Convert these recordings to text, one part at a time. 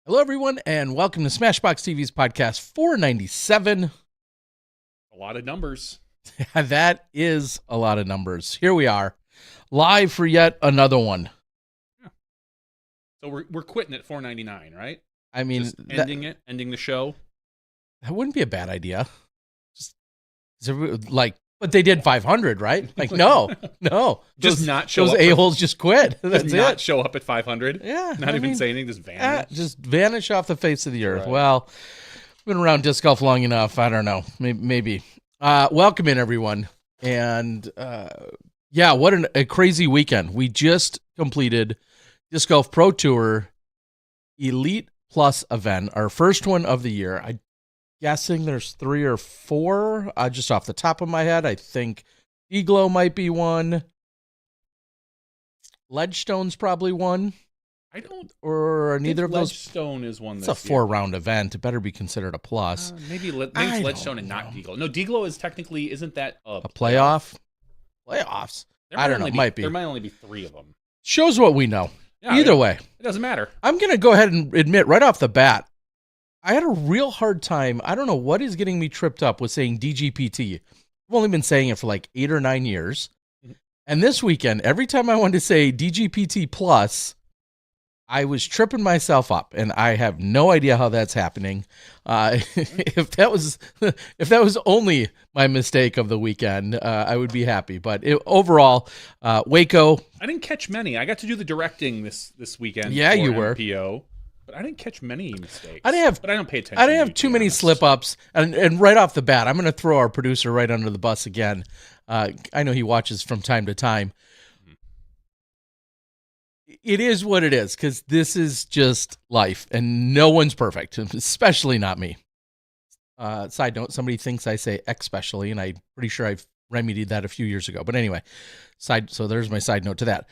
Hello, everyone, and welcome to SmashBoxxTV's podcast 497. A lot of numbers. That is a lot of numbers. Here we are, live for yet another one. Yeah. So we're quitting at 499, right? I mean, just ending the show. That wouldn't be a bad idea. But they did 500, right? Like, no. Just not show those up. Those a-holes just quit. That's just not show up at 500. Yeah. Not even say anything, just vanish. Just vanish off the face of the earth. Right. Well, been around disc golf long enough. I don't know. Maybe. Welcome in, everyone. And what a crazy weekend. We just completed Disc Golf Pro Tour Elite Plus event, our first one of the year. I'm guessing there's 3 or 4 just off the top of my head. I think Eglow might be one. Ledgestone's probably one. I don't. Or neither of those. Ledgestone is one. It's a 4-round event. It better be considered a plus. Maybe it's Ledgestone and not Deglow. No, Deglow is technically, isn't that a playoff? Playoffs? I don't know. Might be. There might only be 3 of them. Shows what we know. Yeah, Either way. It doesn't matter. I'm going to go ahead and admit right off the bat, I had a real hard time. I don't know what is getting me tripped up with saying DGPT. I've only been saying it for like 8 or 9 years. And this weekend, every time I wanted to say DGPT plus, I was tripping myself up, and I have no idea how that's happening. If that was only my mistake of the weekend, I would be happy. But overall, WACO. I didn't catch many. I got to do the directing this weekend. Yeah, for you were. MPO, but I didn't catch many mistakes. But I don't pay attention. I didn't have too many slip-ups. And right off the bat, I'm going to throw our producer right under the bus again. I know he watches from time to time. It is what it is, because this is just life, and no one's perfect, especially not me. Side note, somebody thinks I say especially, and I'm pretty sure I've remedied that a few years ago. But anyway, so there's my side note to that.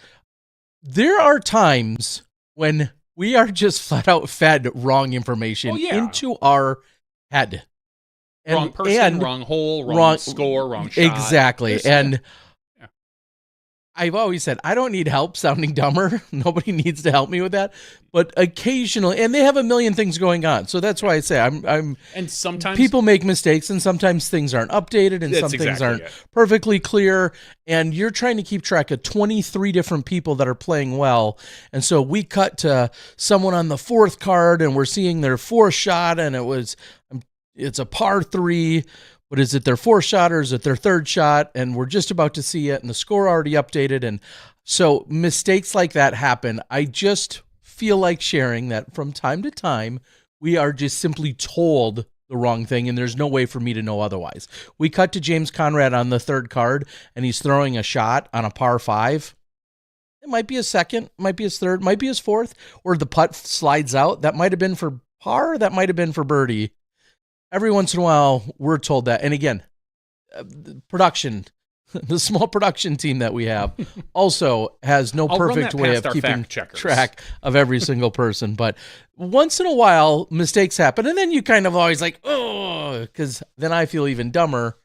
There are times when we are just flat out fed wrong information into our head. Wrong person, wrong hole, wrong score, wrong shot. Exactly. I've always said, I don't need help sounding dumber. Nobody needs to help me with that. But occasionally, and they have a million things going on. So that's why I say and sometimes people make mistakes, and sometimes things aren't updated, and some things aren't perfectly clear. And you're trying to keep track of 23 different people that are playing well. And so we cut to someone on the 4th card, and we're seeing their 4th shot, and it's a par 3. But is it their 4th shot or is it their 3rd shot? And we're just about to see it, and the score already updated. And so mistakes like that happen. I just feel like sharing that from time to time, we are just simply told the wrong thing, and there's no way for me to know otherwise. We cut to James Conrad on the 3rd card, and he's throwing a shot on a par 5. It might be his 2nd, might be his 3rd, might be his 4th, or the putt slides out. That might have been for par, that might have been for birdie. Every once in a while, we're told that. And again, production, the small production team that we have also has no perfect way of keeping track of every single person. But once in a while, mistakes happen. And then you kind of always like, oh, because then I feel even dumber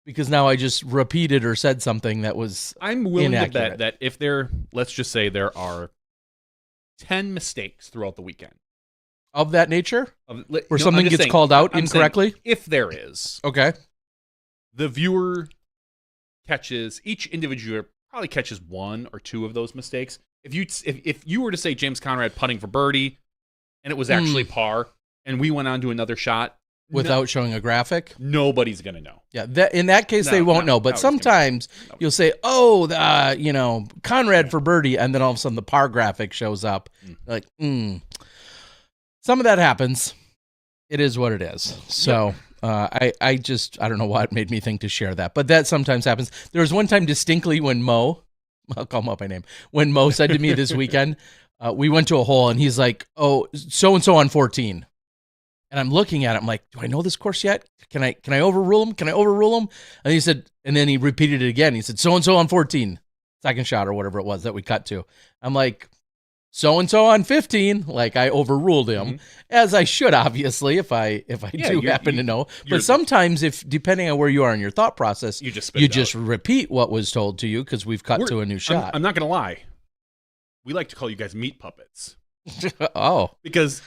because now I just repeated or said something that was I'm willing inaccurate. to bet that if let's just say there are 10 mistakes throughout the weekend. Of that nature? Where something gets called out incorrectly? If there is. Okay. The viewer each individual probably catches 1 or 2 of those mistakes. If you were to say James Conrad putting for birdie, and it was actually par, and we went on to another shot. Without showing a graphic? Nobody's going to know. Yeah, in that case, they won't know. But sometimes you'll say, Conrad for birdie, and then all of a sudden the par graphic shows up. Like, Some of that happens. It is what it is. So I don't know what made me think to share that, but that sometimes happens. There was one time distinctly when I'll call him up by name, when Mo said to me this weekend, we went to a hole and he's like, oh, so-and-so on 14. And I'm looking at it. I'm like, do I know this course yet? Can I overrule him? Can I overrule him? And he said, and then he repeated it again. He said, so-and-so on 14, 2nd shot or whatever it was that we cut to. I'm like, so-and-so on 15, like I overruled him, as I should, obviously, if I happen to know. But sometimes, depending on where you are in your thought process, you just repeat what was told to you because we've cut to a new shot. I'm not going to lie. We like to call you guys meat puppets. Oh. Because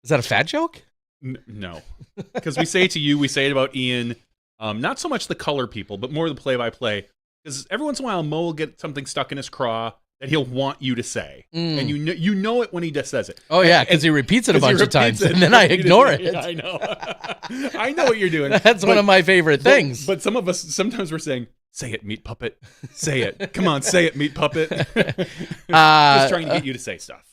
Is that a fat joke? No, because we say it to you, we say it about Ian. Not so much the color people, but more the play-by-play. Because every once in a while, Mo will get something stuck in his craw that he'll want you to say, and you know it when he just says it. Oh yeah, because he repeats it a bunch of times, and then I ignore it. Yeah, I know. I know what you're doing. That's one of my favorite things. But some of us, sometimes we're saying, "Say it, meat puppet. Say it. Come on, say it, meat puppet." Just trying to get you to say stuff.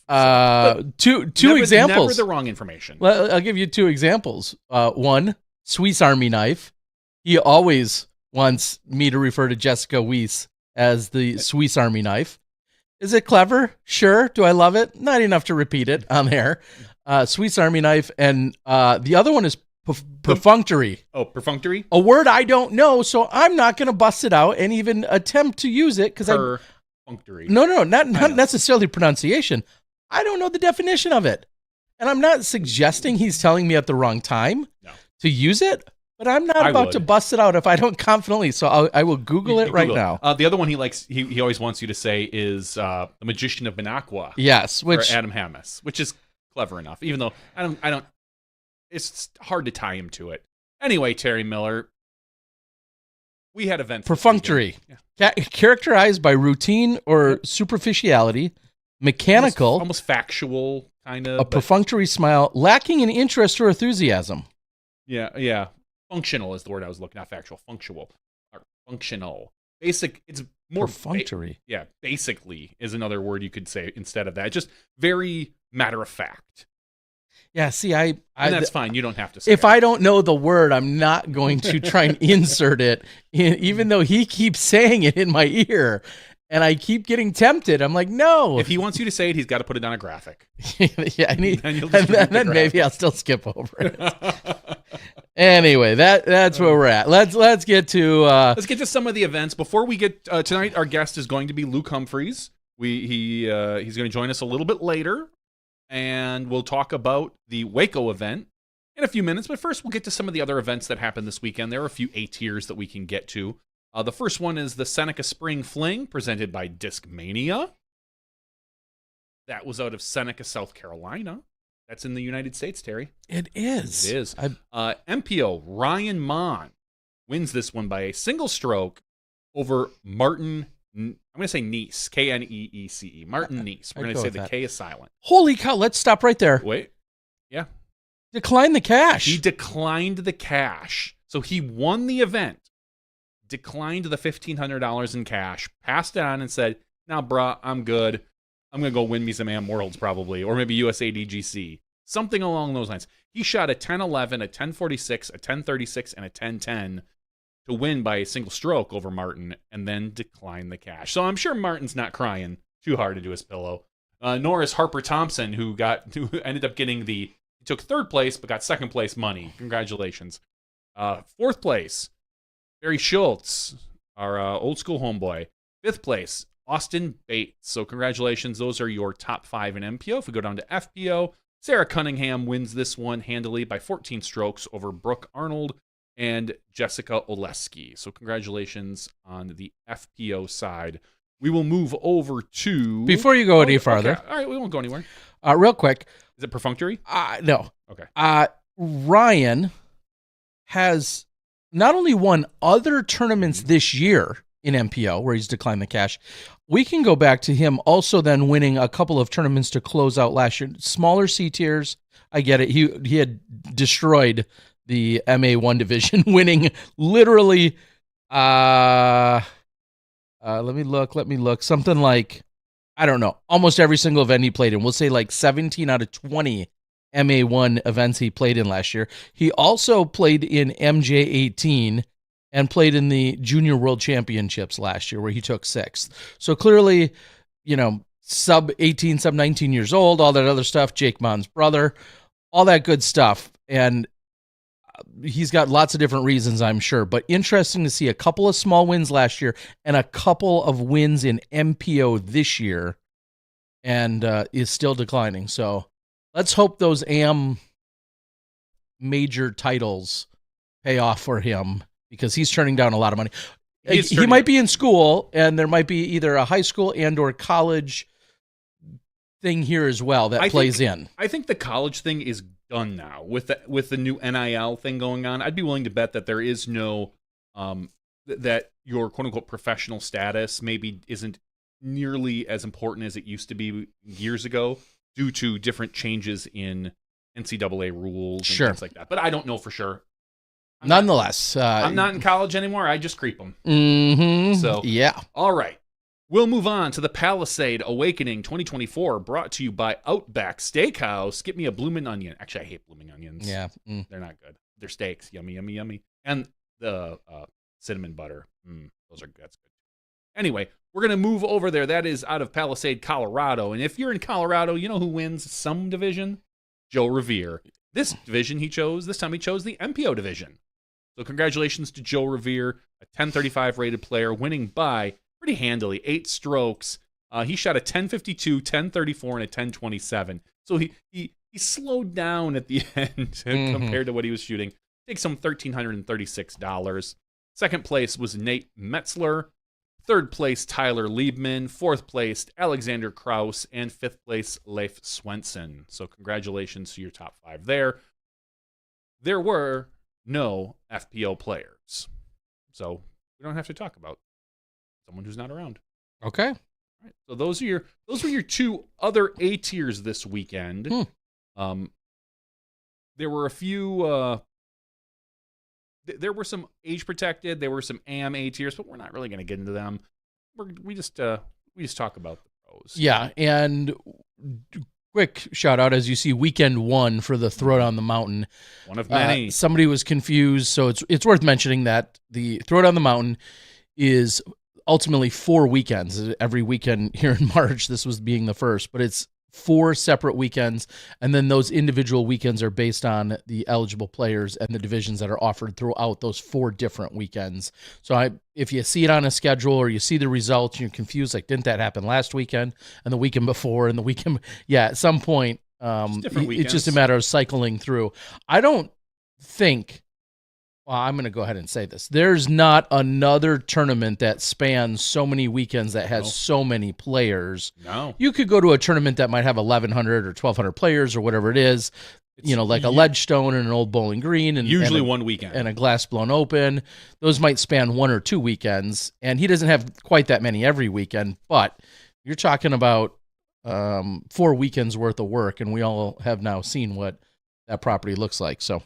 Two examples. Never the wrong information. Well, I'll give you 2 examples. One, Swiss Army knife. He always wants me to refer to Jessica Weiss as the Swiss Army knife. Is it clever? Sure. Do I love it? Not enough to repeat it on air. Swiss Army knife. And the other one is perfunctory. Oh, perfunctory? A word I don't know, so I'm not going to bust it out and even attempt to use it. Perfunctory. No, not necessarily pronunciation. I don't know the definition of it. And I'm not suggesting he's telling me at the wrong time to use it. But I'm not about to bust it out if I don't confidently, so I will Google it right now. The other one he always wants you to say is The Magician of Minocqua. Yes, which Adam Hammis, which is clever enough, even though I don't. It's hard to tie him to it. Anyway, Terry Miller, we had events. Perfunctory, characterized by routine or superficiality, mechanical, almost factual kind of. A perfunctory smile, lacking in interest or enthusiasm. Yeah. Functional is the word I was looking at. Factual, functional. Basic. It's more perfunctory. Basically is another word you could say instead of that. Just very matter of fact. Yeah. See, and that's fine. You don't have to say if I don't know the word, I'm not going to try and insert it, even though he keeps saying it in my ear. And I keep getting tempted. I'm like, no. If he wants you to say it, he's got to put it on a graphic. Yeah, and then maybe I'll still skip over it. Anyway, that's where we're at. Let's get to some of the events. Before we get tonight, our guest is going to be Luke Humphries. He's going to join us a little bit later, and we'll talk about the WACO event in a few minutes. But first, we'll get to some of the other events that happened this weekend. There are a few A tiers that we can get to. The first one is the Seneca Spring Fling, presented by Discmania. That was out of Seneca, South Carolina. That's in the United States, Terry. It is. It is. MPO, Ryan Mon, wins this one by a single stroke over Martin, I'm going to say Neece, Kneece. Martin Neece. We're going to say the K is silent. Holy cow, let's stop right there. Wait. Yeah. Decline the cash. He declined the cash. So he won the event. Declined the $1,500 in cash, passed it on and said, "Nah, bruh, I'm good. I'm going to go win me some Am Worlds probably, or maybe USADGC." Something along those lines. He shot a 10-11, a 10-46, a 10-36, and a 10-10 to win by a single stroke over Martin, and then declined the cash. So I'm sure Martin's not crying too hard into his pillow. Nor is Harper Thompson, who ended up getting he took 3rd place, but got 2nd place money. Congratulations. 4th place, Barry Schultz, our old school homeboy. 5th place, Austin Bates. So congratulations. Those are your top 5 in MPO. If we go down to FPO, Sarah Cunningham wins this one handily by 14 strokes over Brooke Arnold and Jessica Oleski. So congratulations on the FPO side. We will move over to... Before you go any farther. Okay. All right, we won't go anywhere. Real quick. Is it perfunctory? No. Okay. Ryan has not only won other tournaments this year in MPO, where he's declined the cash, we can go back to him also then winning a couple of tournaments to close out last year. Smaller C tiers, I get it. He had destroyed the MA1 division, winning literally, let me look, something like, I don't know, almost every single event he played in. We'll say like 17 out of 20 MA1 events he played in last year. He also played in MJ18 and played in the Junior World Championships last year, where he took 6th. So clearly, sub 18, sub 19 years old, all that other stuff, Jake Mon's brother, all that good stuff. And he's got lots of different reasons, I'm sure, but interesting to see a couple of small wins last year and a couple of wins in MPO this year, and is still declining. So let's hope those AM major titles pay off for him, because he's turning down a lot of money. He might be in school, and there might be either a high school and or college thing here as well that plays in. I think the college thing is done now with the new NIL thing going on. I'd be willing to bet that there is no that your quote unquote professional status maybe isn't nearly as important as it used to be years ago due to different changes in NCAA rules and things like that. But I don't know for sure. Nonetheless, I'm not in college anymore. I just creep them. Mm-hmm. So yeah. All right. We'll move on to the Palisade Awakening 2024, brought to you by Outback Steakhouse. Get me a blooming onion. Actually, I hate blooming onions. Yeah. They're not good. They're steaks. Yummy, yummy, yummy. And the cinnamon butter. Those are good. That's good. Anyway, we're going to move over there. That is out of Palisade, Colorado. And if you're in Colorado, you know who wins some division? Joe Revere. This time he chose the MPO division. So congratulations to Joe Revere, a 1035 rated player, winning by pretty handily, 8 strokes. He shot a 1052, 1034, and a 1027. So he slowed down at the end compared to what he was shooting. Takes home $1,336. Second place was Nate Metzler. Third place, Tyler Liebman. Fourth place, Alexander Kraus. And fifth place, Leif Swenson. So congratulations to your top 5 there. There were no FPO players. So we don't have to talk about someone who's not around. Okay. All right. So those were your 2 other A tiers this weekend. There were a few there were some age protected, there were some AM A tiers, but we're not really going to get into them. We just talk about the pros. Yeah, and quick shout out as you see weekend 1 for the Throwdown the Mountain. One of many. Somebody was confused, so it's worth mentioning that the Throwdown the Mountain is ultimately 4 weekends. Every weekend here in March, this was being the first, but it's 4 separate weekends, and then those individual weekends are based on the eligible players and the divisions that are offered throughout those 4 different weekends. So if you see it on a schedule or you see the results and you're confused, like, didn't that happen last weekend and the weekend before and the weekend? Yeah, at some point, it's just a matter of cycling through. I don't think, well, I'm going to go ahead and say this. There's not another tournament that spans so many weekends that has so many players. No. You could go to a tournament that might have 1,100 or 1,200 players or whatever it is, like a Ledgestone and an Old Bowling Green. And usually one weekend. And a Glass Blown Open. Those might span 1 or 2 weekends. And he doesn't have quite that many every weekend, but you're talking about 4 weekends worth of work, and we all have now seen what that property looks like. So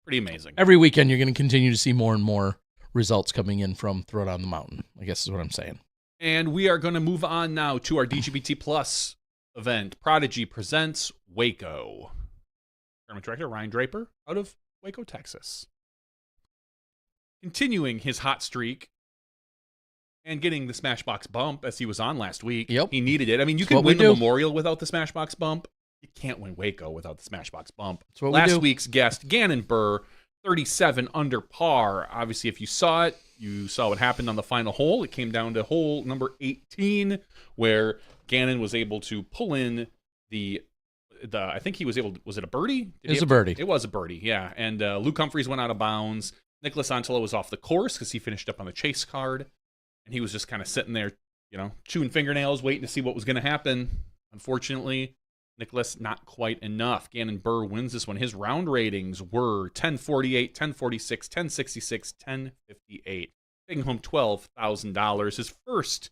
pretty amazing. Every weekend, you're going to continue to see more and more results coming in from Throwdown the Mountain, I guess is what I'm saying. And we are going to move on now to our DGBT Plus event. Prodigy presents WACO. Tournament director Ryan Draper out of Waco, Texas. Continuing his hot streak and getting the Smashbox bump as he was on last week. Yep. He needed it. I mean, you can win the Memorial without the Smashbox bump. You can't win Waco without the Smashbox bump. Last week's guest, Gannon Burr, 37 under par. Obviously, if you saw it, you saw what happened on the final hole. It came down to hole number 18, where Gannon was able to pull in the I think he was able to, was it a birdie? It was a birdie. It was a birdie, yeah. And Luke Humphries went out of bounds. Nicholas Antela was off the course because he finished up on the chase card. And he was just kind of sitting there, chewing fingernails, waiting to see what was going to happen. Unfortunately, Nicholas, not quite enough. Gannon Burr wins this one. His round ratings were 1048, 1046, 1066, 1058. Taking home $12,000. His first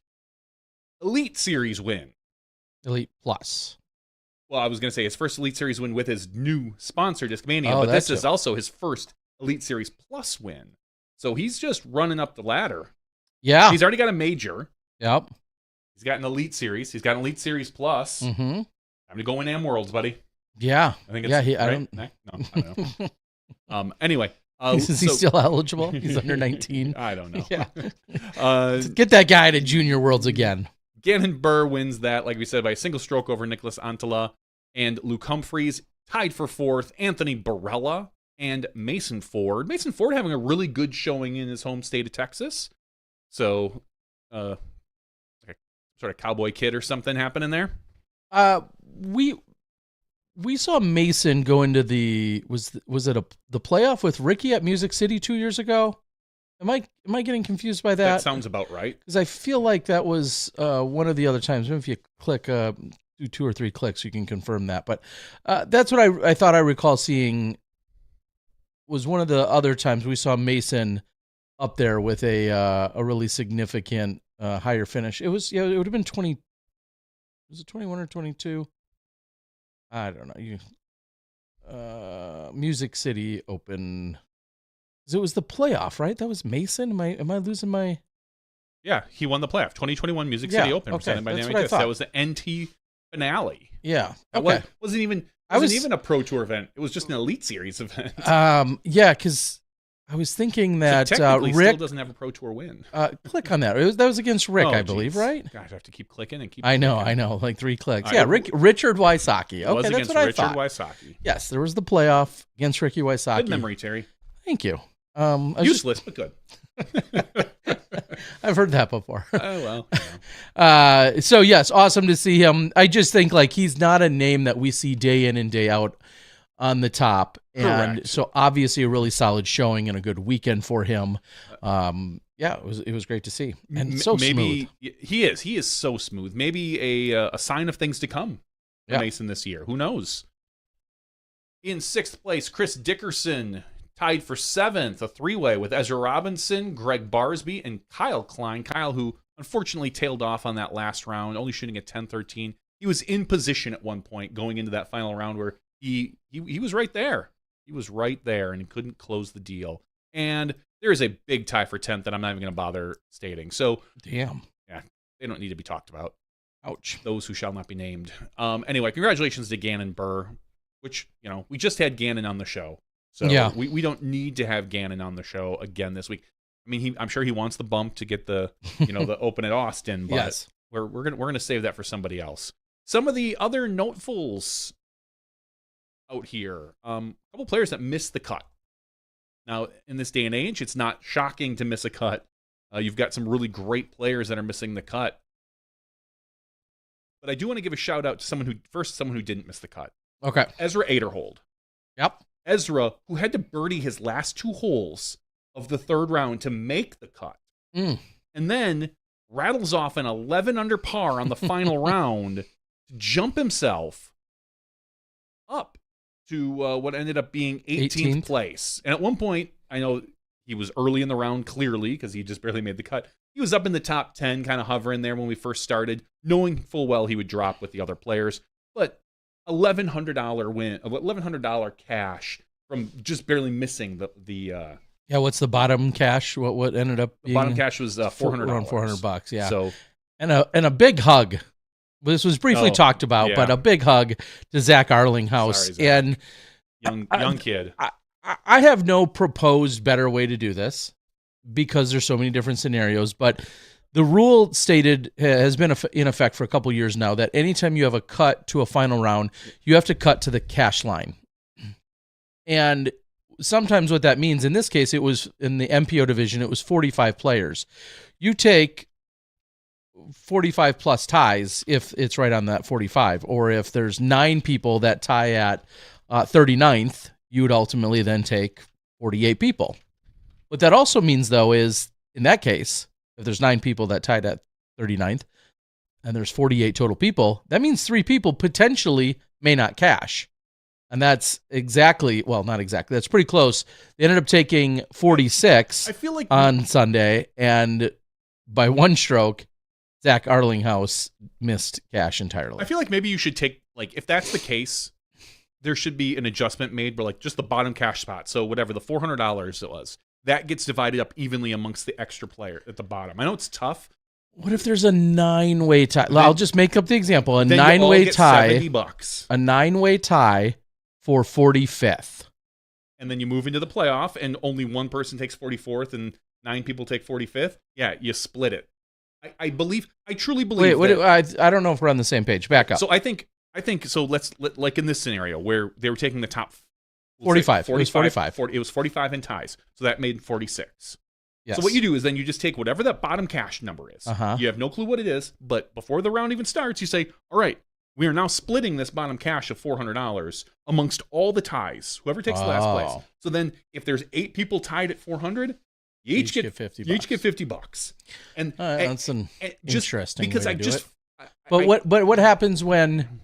Elite Series win. Elite Plus. Well, I was going to say his first Elite Series win with his new sponsor, Discmania, but this is also his first Elite Series Plus win. So he's just running up the ladder. Yeah. He's already got a major. Yep. He's got an Elite Series. He's got an Elite Series Plus. Mm-hmm. Time to go win Am Worlds, buddy. Yeah. I think it's right? I don't know. Anyway. Is he still eligible? He's under 19. I don't know. Yeah. Get that guy to Junior Worlds again. Gannon Burr wins that, like we said, by a single stroke over Nicholas Antela and Luke Humphries. Tied for 4th, Anthony Barella and Mason Ford. Mason Ford having a really good showing in his home state of Texas. So, like a sort of cowboy kid or something happening there. We saw Mason go into the was it the playoff with Ricky at Music City 2 years ago? Am I getting confused by that? That sounds about right. Because I feel like that was one of the other times. Maybe if you click do 2 or 3 clicks, you can confirm that. But that's what I thought I recall seeing was one of the other times we saw Mason up there with a really significant higher finish. It was, it would have been 20. Was it 21 or 22? I don't know. Music City Open. It was the playoff, right? That was Mason. Am I losing my? Yeah, he won the playoff. 2021 Music City Open presented by Niika Castro. That was the NT finale. Yeah. Okay. It wasn't even a Pro Tour event. It was just an Elite Series event. Yeah, because I was thinking that technically Rick still doesn't have a Pro Tour win. Click on that. That was against Rick, I believe, right? Gosh, I have to keep clicking and keep. I know, like 3 clicks. Yeah, Richard Wysocki. Okay, that's what I thought. Richard Wysocki. Yes, there was the playoff against Ricky Wysocki. Good memory, Terry. Thank you. Useless, but good. I've heard that before. Oh, well. So, yes, awesome to see him. I just think, like, he's not a name that we see day in and day out on the top. And Correct. So, obviously, a really solid showing and a good weekend for him. Yeah, it was great to see. And so smooth. He is so smooth. Maybe a sign of things to come for Mason this year. Who knows? In 6th place, Chris Dickerson tied for 7th, a 3-way with Ezra Robinson, Greg Barsby, and Kyle Klein. Kyle, who unfortunately tailed off on that last round, only shooting at 10-13. He was in position at one point going into that final round where he was right there. He was right there and he couldn't close the deal. And there is a big tie for 10th that I'm not even going to bother stating. So, damn. Yeah, they don't need to be talked about. Ouch. Those who shall not be named. Anyway, congratulations to Gannon Burr, which, we just had Gannon on the show. So we don't need to have Gannon on the show again this week. I mean, I'm sure he wants the bump to get the, the Open at Austin, but yes. we're gonna save that for somebody else. Some of the other notefuls out here, a couple players that missed the cut. Now, in this day and age, it's not shocking to miss a cut. You've got some really great players that are missing the cut. But I do want to give a shout out to someone who didn't miss the cut. Okay. Ezra Aderhold. Yep. Ezra, who had to birdie his last 2 holes of the 3rd round to make the cut, and then rattles off an 11 under par on the final round to jump himself up to what ended up being 18th place. And at one point, I know he was early in the round, clearly, because he just barely made the cut. He was up in the top 10, kind of hovering there when we first started, knowing full well he would drop with the other players. But $1,100 win, $1,100 cash from just barely missing the. What's the bottom cash? What ended up being? The bottom cash was $400. Around $400. Yeah. So and a big hug. This was briefly talked about, but a big hug to Zach Arlinghouse. Sorry, Zach. And young kid. I have no proposed better way to do this because there's so many different scenarios, but the rule stated has been in effect for a couple years now that anytime you have a cut to a final round, you have to cut to the cash line. And sometimes what that means, in this case, it was in the MPO division, it was 45 players. You take 45 plus ties if it's right on that 45, or if there's 9 people that tie at 39th, you would ultimately then take 48 people. What that also means, though, is in that case, if there's 9 people that tied at 39th and there's 48 total people, that means 3 people potentially may not cash. And that's not exactly. That's pretty close. They ended up taking 46 on Sunday, and by 1 stroke, Zach Arlinghouse missed cash entirely. I feel like maybe you should take, if that's the case, there should be an adjustment made where, just the bottom cash spot. So whatever, the $400 it was, that gets divided up evenly amongst the extra player at the bottom. I know it's tough. What if there's a 9-way tie? I'll just make up the example. A 9-way tie. $70. A 9-way tie for 45th. And then you move into the playoff and only 1 person takes 44th and 9 people take 45th. Yeah, you split it. I truly believe. Wait, I don't know if we're on the same page. Back up. So I think so. Let's in this scenario where they were taking the top 45. It was 45. It was 45 in ties, so that made 46. Yes. So what you do is then you just take whatever that bottom cash number is. You have no clue what it is, but before the round even starts, you say, "All right, we are now splitting this bottom cash of $400 amongst all the ties. Whoever takes the last place." So then, if there's 8 people tied at 400. You each get $50. You each get $50, and that's an interesting because way to do it. But what happens when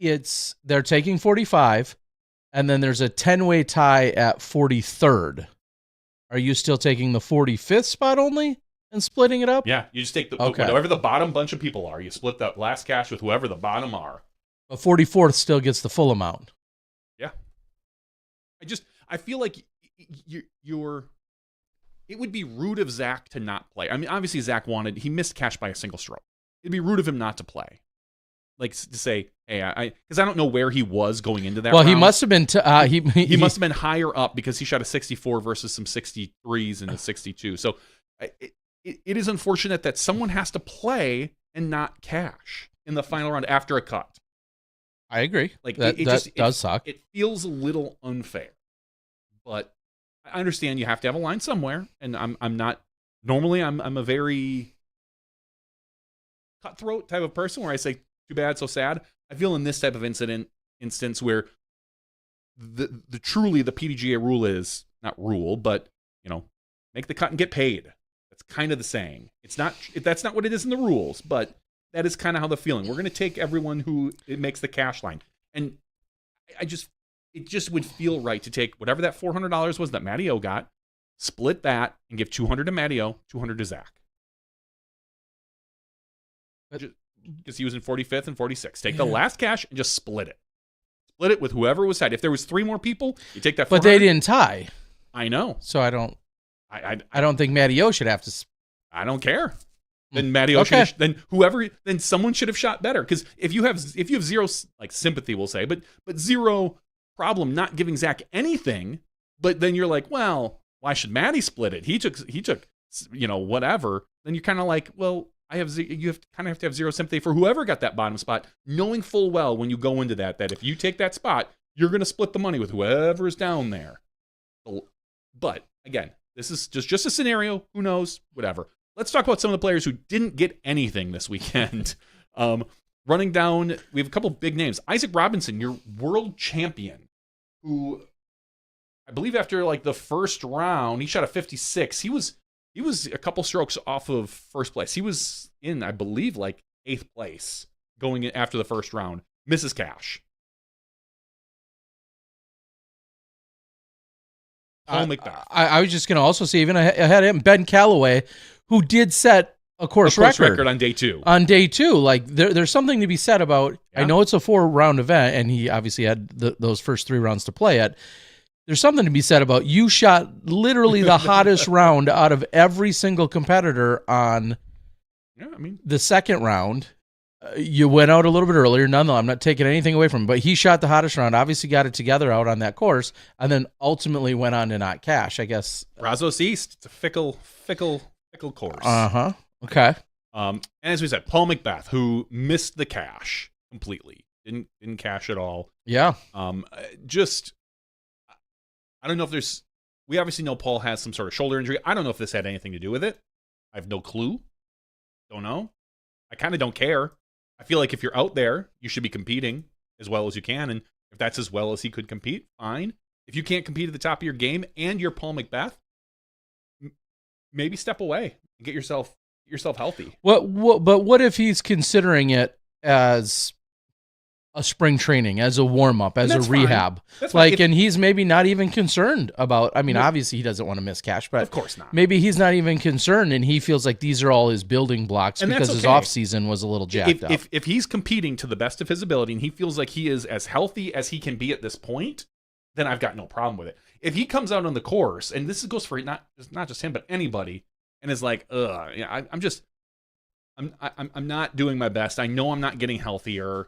they're taking 45 and then there's a 10-way tie at 43rd? Are you still taking the 45th spot only and splitting it up? Yeah, you just take whatever the bottom bunch of people are. You split that last cash with whoever the bottom are. But 44th still gets the full amount. Yeah. I feel like you're. It would be rude of Zach to not play. I mean, obviously Zach he missed cash by a single stroke. It'd be rude of him not to play. Like to say, hey, because I don't know where he was going into that. Well, round. He must have been. He must have been higher up because he shot a 64 versus some 63s and a 62. So it is unfortunate that someone has to play and not cash in the final round after a cut. I agree. Like that does suck. It feels a little unfair, but I understand you have to have a line somewhere, and I'm not normally I'm a very cutthroat type of person where I say too bad, so sad. I feel in this type of instance where the PDGA rule is not rule, but make the cut and get paid. That's kind of the saying. That's not what it is in the rules, but that is kind of how the feeling. We're going to take everyone who it makes the cash line, and it just would feel right to take whatever that $400 was that Matty O got, split that, and give $200 to Matty O, $200 to Zach. Because he was in 45th and 46th. Take the last cash and just split it. Split it with whoever was tied. If there was 3 more people, you take that $400. But they didn't tie. I know. So I don't think Matty O should have to. I don't care. Then Matty O then someone should have shot better. Because if you have zero sympathy, we'll say, but zero problem not giving Zach anything, but then you're like, well, why should Matty split it? He took whatever. Then you're kind of like, well, you have to have zero sympathy for whoever got that bottom spot, knowing full well when you go into that if you take that spot, you're going to split the money with whoever's down there. But again, this is just a scenario. Who knows? Whatever. Let's talk about some of the players who didn't get anything this weekend. Running down, we have a couple big names. Isaac Robinson, your world champion, who I believe after the first round, he shot a 56. He was a couple strokes off of first place. He was in, I believe, 8th place going in after the first round. Misses cash. Paul McBeth. I was just going to also see, even ahead of him, Ben Callaway, who did set a course record on day 2. There's something to be said about, I know it's a 4-round event, and he obviously had those first 3 rounds to play at. There's something to be said about you shot literally the hottest round out of every single competitor on the second round. You went out a little bit earlier. Nonetheless, I'm not taking anything away from him, but he shot the hottest round, obviously got it together out on that course, and then ultimately went on to not cash, I guess. Brazos East, it's a fickle course. Uh-huh. Okay. And as we said, Paul McBeth, who missed the cash completely. Didn't cash at all. Yeah. I don't know if we obviously know Paul has some sort of shoulder injury. I don't know if this had anything to do with it. I have no clue. Don't know. I kind of don't care. I feel like if you're out there, you should be competing as well as you can. And if that's as well as he could compete, fine. If you can't compete at the top of your game and you're Paul McBeth, maybe step away and get yourself healthy. But what if he's considering it as a spring training, as a warm-up, as a rehab? And he's maybe not even concerned about, obviously he doesn't want to miss cash, but of course not. Maybe he's not even concerned, and he feels like these are all his building blocks because his off-season was a little jacked up. If he's competing to the best of his ability and he feels like he is as healthy as he can be at this point, then I've got no problem with it. If he comes out on the course, and this goes for not just him, but anybody, and is like, I'm not doing my best. I know I'm not getting healthier.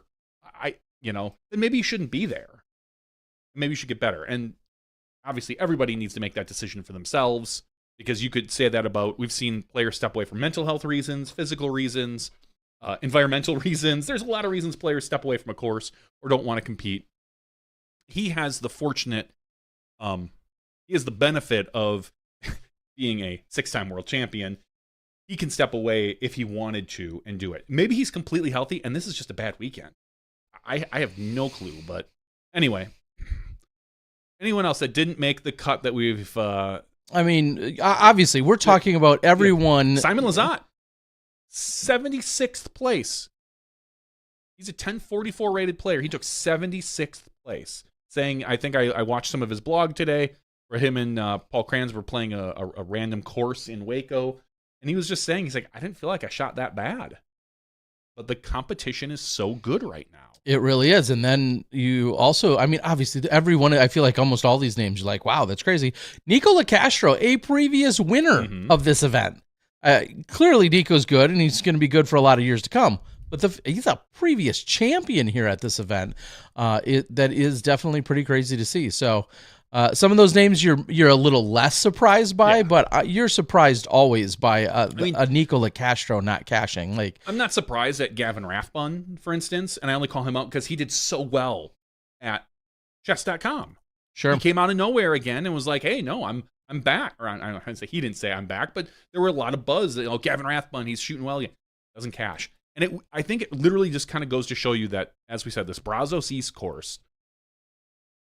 Then maybe you shouldn't be there. Maybe you should get better. And obviously everybody needs to make that decision for themselves, because you could say that about, we've seen players step away for mental health reasons, physical reasons, environmental reasons. There's a lot of reasons players step away from a course or don't want to compete. He has the benefit of being a 6-time world champion. He can step away if he wanted to and do it. Maybe he's completely healthy and this is just a bad weekend. I have no clue, but anyway. Anyone else that didn't make the cut that we've... obviously, we're talking about everyone... Simon Lizotte. 76th place. He's a 1044 rated player. He took 76th place. Saying, I think I watched some of his blog today where him and Paul Kranz were playing a random course in Waco. And he was just saying, he's like, I didn't feel like I shot that bad. But the competition is so good right now. It really is. And then you also, I mean, obviously, everyone, I feel like almost all these names, you're like, wow, that's crazy. Niika Castro, a previous winner of this event. Clearly, Nico's good, and he's going to be good for a lot of years to come. But he's a previous champion here at this event. That is definitely pretty crazy to see. So some of those names you're a little less surprised by, but you're surprised always by a Niika Castro not cashing. Like, I'm not surprised at Gavin Rathbun, for instance, and I only call him out because he did so well at chess.com. Sure. He came out of nowhere again and was like, hey, no, I'm back. Or I don't know, he didn't say I'm back, but there were a lot of buzz. Gavin Rathbun, he's shooting well again. Doesn't cash. And I think it literally just kind of goes to show you that, as we said, this Brazos East course,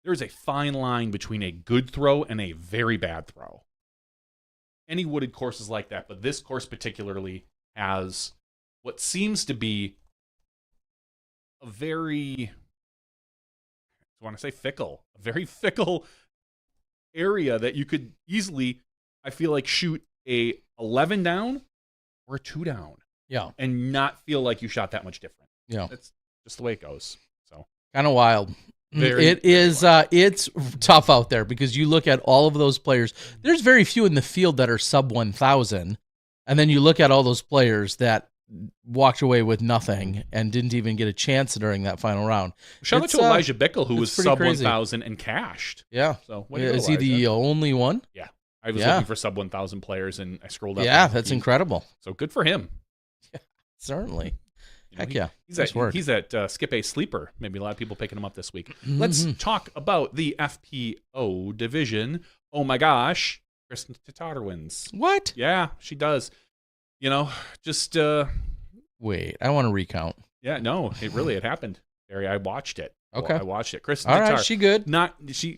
there's a fine line between a good throw and a very bad throw. Any wooded course is like that, but this course particularly has what seems to be a very, I want to say fickle, a very fickle area that you could easily, I feel like, shoot a 11 down or a 2 down. Yeah. And not feel like you shot that much different. Yeah. That's just the way it goes. So kind of wild. Very wild. It's tough out there because you look at all of those players. There's very few in the field that are sub 1,000. And then you look at all those players that walked away with nothing and didn't even get a chance during that final round. Shout out to Elijah Bickle, who was sub 1,000 and cashed. Yeah. So is he the only one? Yeah. I was looking for sub 1,000 players and I scrolled up. Yeah, that's incredible. So good for him. Certainly. Heck yeah. He's at Skip A Sleeper. Maybe a lot of people picking him up this week. Let's talk about the FPO division. Oh my gosh. Kristen Tatar wins. What? Yeah, she does. Just... Wait, I want to recount. Yeah, no, it happened. Barry, I watched it. Okay. Well, I watched it. Kristen all Tatar. Right, she good.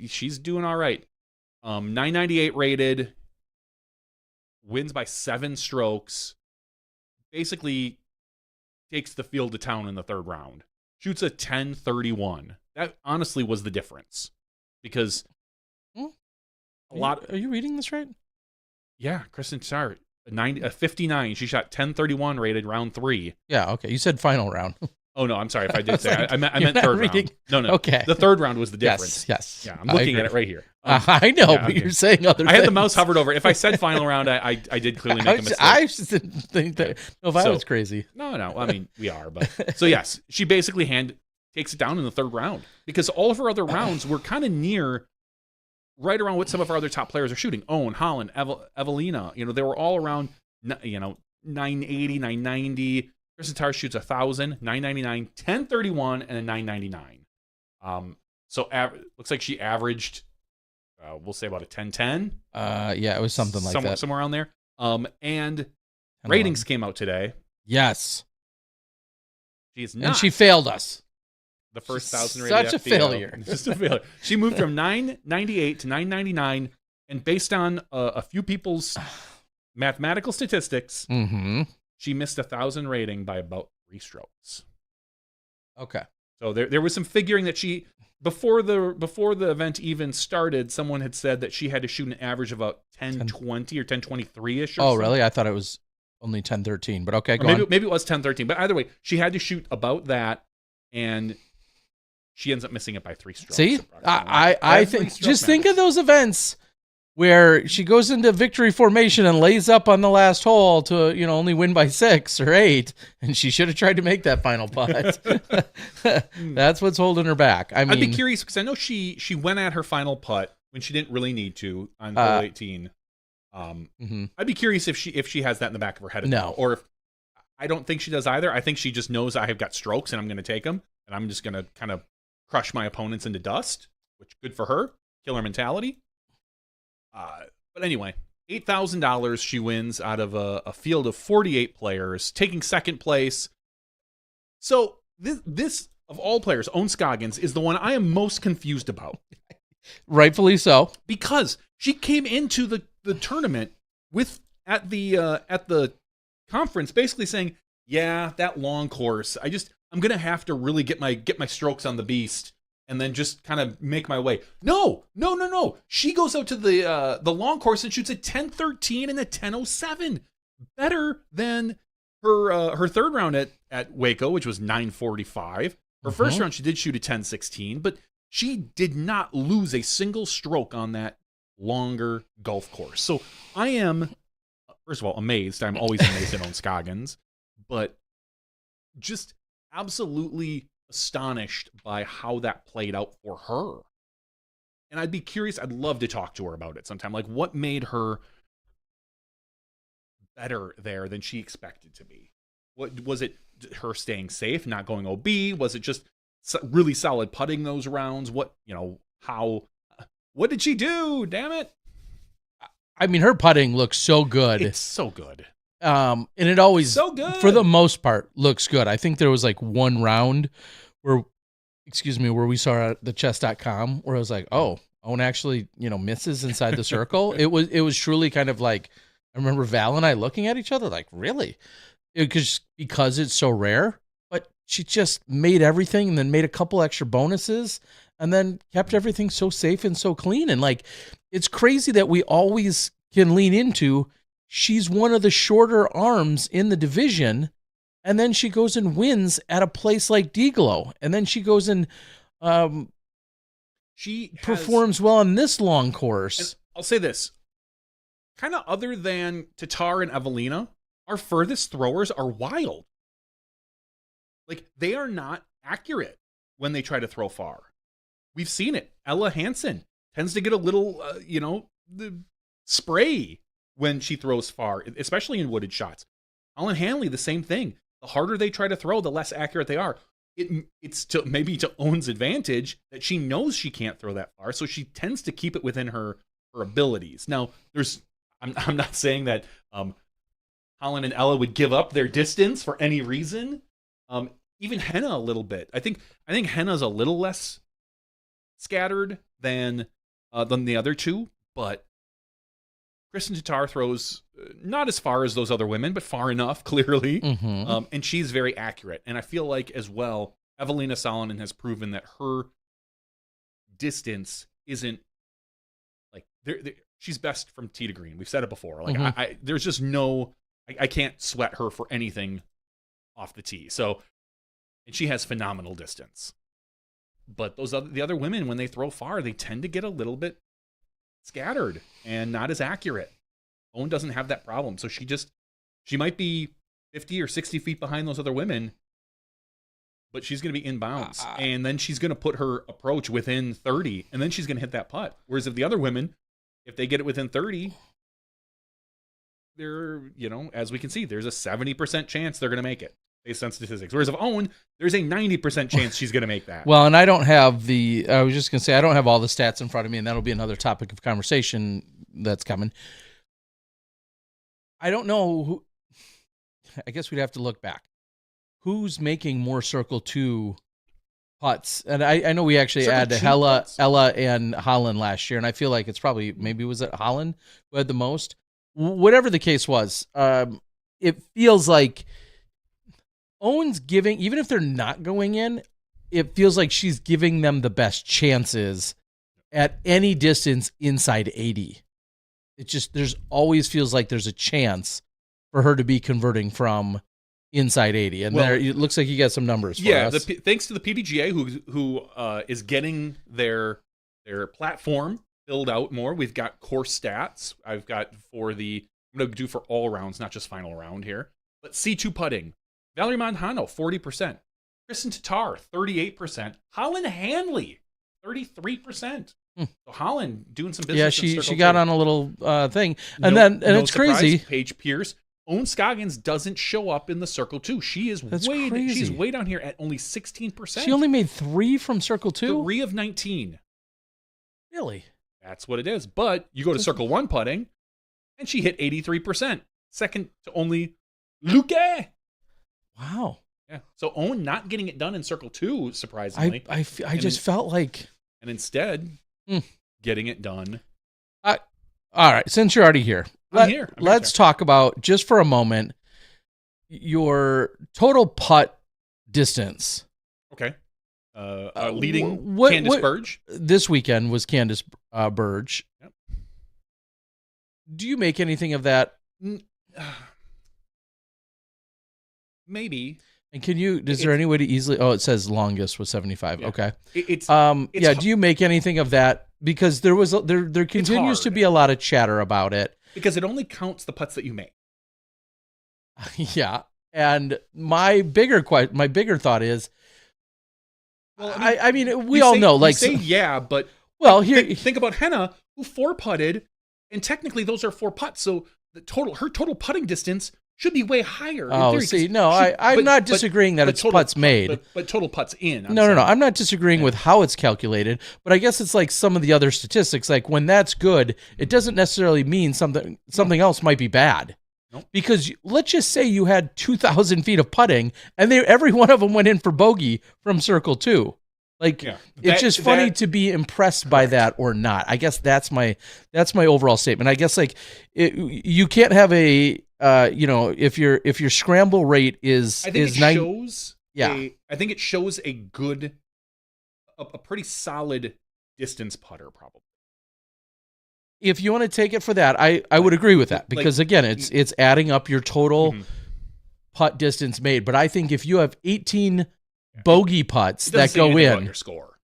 She's doing all right. 998 rated. Wins by 7 strokes. Basically takes the field to town in the third round. Shoots a 1031. That honestly was the difference. Because Are you reading this right? Yeah, Kristen Tatar, a 59. She shot 1031 rated round 3. Yeah, okay. You said final round. Oh, no, I'm sorry if I did say I meant third round. No. Okay. The third round was the difference. Yes. Yeah, I'm looking at it right here. I know, but you're saying other things. I had the mouse hovered over. If I said final round, I did clearly make a mistake. I just didn't think that. No, if I was crazy. No. I mean, we are. But so, yes, she basically takes it down in the third round because all of her other rounds were kind of near, right around what some of our other top players are shooting. Owen, Holland, Evelina. They were all around, 980, 990. Kristen Tatar shoots 1,000, 999, 1031, and a 999. So looks like she averaged, we'll say about a 1010. Yeah, it was something like that. Somewhere around there. And ratings came out today. Yes. She is not. And she failed us. The first 1,000 rated Such a failure. Just a failure. She moved from 998 to 999, and based on a few people's mathematical statistics, she missed 1,000 rating by about 3 strokes. Okay. So there was some figuring that she, before the event even started, someone had said that she had to shoot an average of about 1020 or 1023-ish. Oh, really? I thought it was only 1013, but okay, go on. Maybe it was 1013, but either way, she had to shoot about that, and she ends up missing it by 3 strokes. See? I think, just think of those events where she goes into victory formation and lays up on the last hole to, only win by 6 or 8, and she should have tried to make that final putt. That's what's holding her back. I'd be curious because I know she went at her final putt when she didn't really need to on hole 18. I'd be curious if she has that in the back of her head. No, or if I don't think she does either. I think she just knows I have got strokes and I'm going to take them, and I'm just going to kind of crush my opponents into dust. Which good for her, killer mentality. But anyway, $8,000 she wins out of a field of 48 players, taking second place. So this of all players, Owen Scoggins, is the one I am most confused about. Rightfully so, because she came into the tournament at the conference basically saying, yeah, that long course, I'm going to have to really get my strokes on the beast and then just kind of make my way. No. She goes out to the long course and shoots a 10-13 and a 10-07. Better than her third round at WACO, which was 9:45. Her first round, she did shoot a 10-16, but she did not lose a single stroke on that longer golf course. So I am, first of all, amazed. I'm always amazed at Ohn Scoggins, but just absolutely astonished by how that played out for her. And I'd be curious, I'd love to talk to her about it sometime. Like, what made her better there than she expected to be? What was it? Her staying safe, not going OB? Was it just really solid putting those rounds? What did she do? Damn it. I mean, her putting looks so good. It's so good. And it always, so good. For the most part, looks good. I think there was like one round where we saw at the chess.com where I was like, oh, Ohn actually, misses inside the circle. It was truly kind of like, I remember Val and I looking at each other like, really? Because it's so rare, but she just made everything and then made a couple extra bonuses and then kept everything so safe and so clean. And like, it's crazy that we always can lean into, she's one of the shorter arms in the division. And then she goes and wins at a place like Deglow. And then she goes and performs well on this long course. I'll say this, kind of other than Tatar and Evelina, our furthest throwers are wild. Like, they are not accurate when they try to throw far. We've seen it. Ella Hansen tends to get a little, the spray when she throws far, especially in wooded shots. Ellen Hanley, the same thing. The harder they try to throw, the less accurate they are. It's maybe to Owen's advantage that she knows she can't throw that far, so she tends to keep it within her abilities. Now, I'm not saying that Holland and Ella would give up their distance for any reason. Even Henna a little bit. I think Henna's a little less scattered than the other two, but Kristen Tatar throws not as far as those other women, but far enough, clearly. And she's very accurate. And I feel like, as well, Evelina Salonen has proven that her distance isn't like she's best from tee to green. We've said it before. Like there's just I can't sweat her for anything off the tee. So, and she has phenomenal distance. But the other women, when they throw far, they tend to get a little bit scattered and not as accurate. Owen doesn't have that problem. So she might be 50 or 60 feet behind those other women, but she's going to be inbounds. And then she's going to put her approach within 30, and then she's going to hit that putt. Whereas if the other women, if they get it within 30, they're, as we can see, there's a 70% chance they're going to make it based on statistics. Whereas of Owen, there's a 90% chance she's going to make that. Well, and I don't have I was just going to say, I don't have all the stats in front of me, and that'll be another topic of conversation that's coming. I don't know I guess we'd have to look back. Who's making more Circle 2 putts? And I know we actually had Ella and Holland last year, and I feel like it's probably, maybe was it Holland who had the most? Whatever the case was, it feels like Owen's giving, even if they're not going in, it feels like she's giving them the best chances at any distance inside 80. It just, there's always feels like there's a chance for her to be converting from inside 80. And there, it looks like you got some numbers for us. Thanks to the PDGA who is getting their platform filled out more. We've got course stats. I've got I'm going to do for all rounds, not just final round here. But C2 putting. Valerie Montano, 40%. Kristen Tatar, 38%. Holland Hanley, 33%. So Holland doing some business. Yeah, she got on a little thing. And it's surprise, crazy. Paige Pierce. Ohn Scoggins doesn't show up in the Circle 2. She's way down here at only 16%. She only made 3 from Circle 2? 3 of 19. Really? That's what it is. But you go to Circle 1 putting, and she hit 83%. Second to only Luque. Wow. Yeah. So Owen not getting it done in Circle 2, surprisingly. I just felt like... And instead, getting it done. All right, since you're already here, let's talk about, just for a moment, your total putt distance. Okay. Leading Candace Burge. This weekend was Candace Burge. Yep. Do you make anything of that? Maybe. And is there any way to easily, it says longest was 75. Yeah. Okay. It's do you make anything of that? Because there continues to be a lot of chatter about it. Because it only counts the putts that you make. Yeah. And my bigger thought is, well, I mean, we all know, like, you say yeah, but well, think about Henna, who 4-putted, and technically those are 4 putts, so her total putting distance should be way higher. Oh, see, no, I'm not disagreeing that it's putts made, but total putts in. No, I'm not disagreeing with how it's calculated, but I guess it's like some of the other statistics. Like when that's good, it doesn't necessarily mean something else might be bad. Nope. Because let's just say you had 2,000 feet of putting, and every one of them went in for bogey from circle 2. Like, it's just funny to be impressed by that or not. I guess that's my overall statement. I guess like you can't have a if your scramble rate is I think it shows a good, a pretty solid distance putter probably. If you want to take it for that, I would agree with that because again, it's adding up your total putt distance made. But I think if you have 18 bogey putts that go in, your score.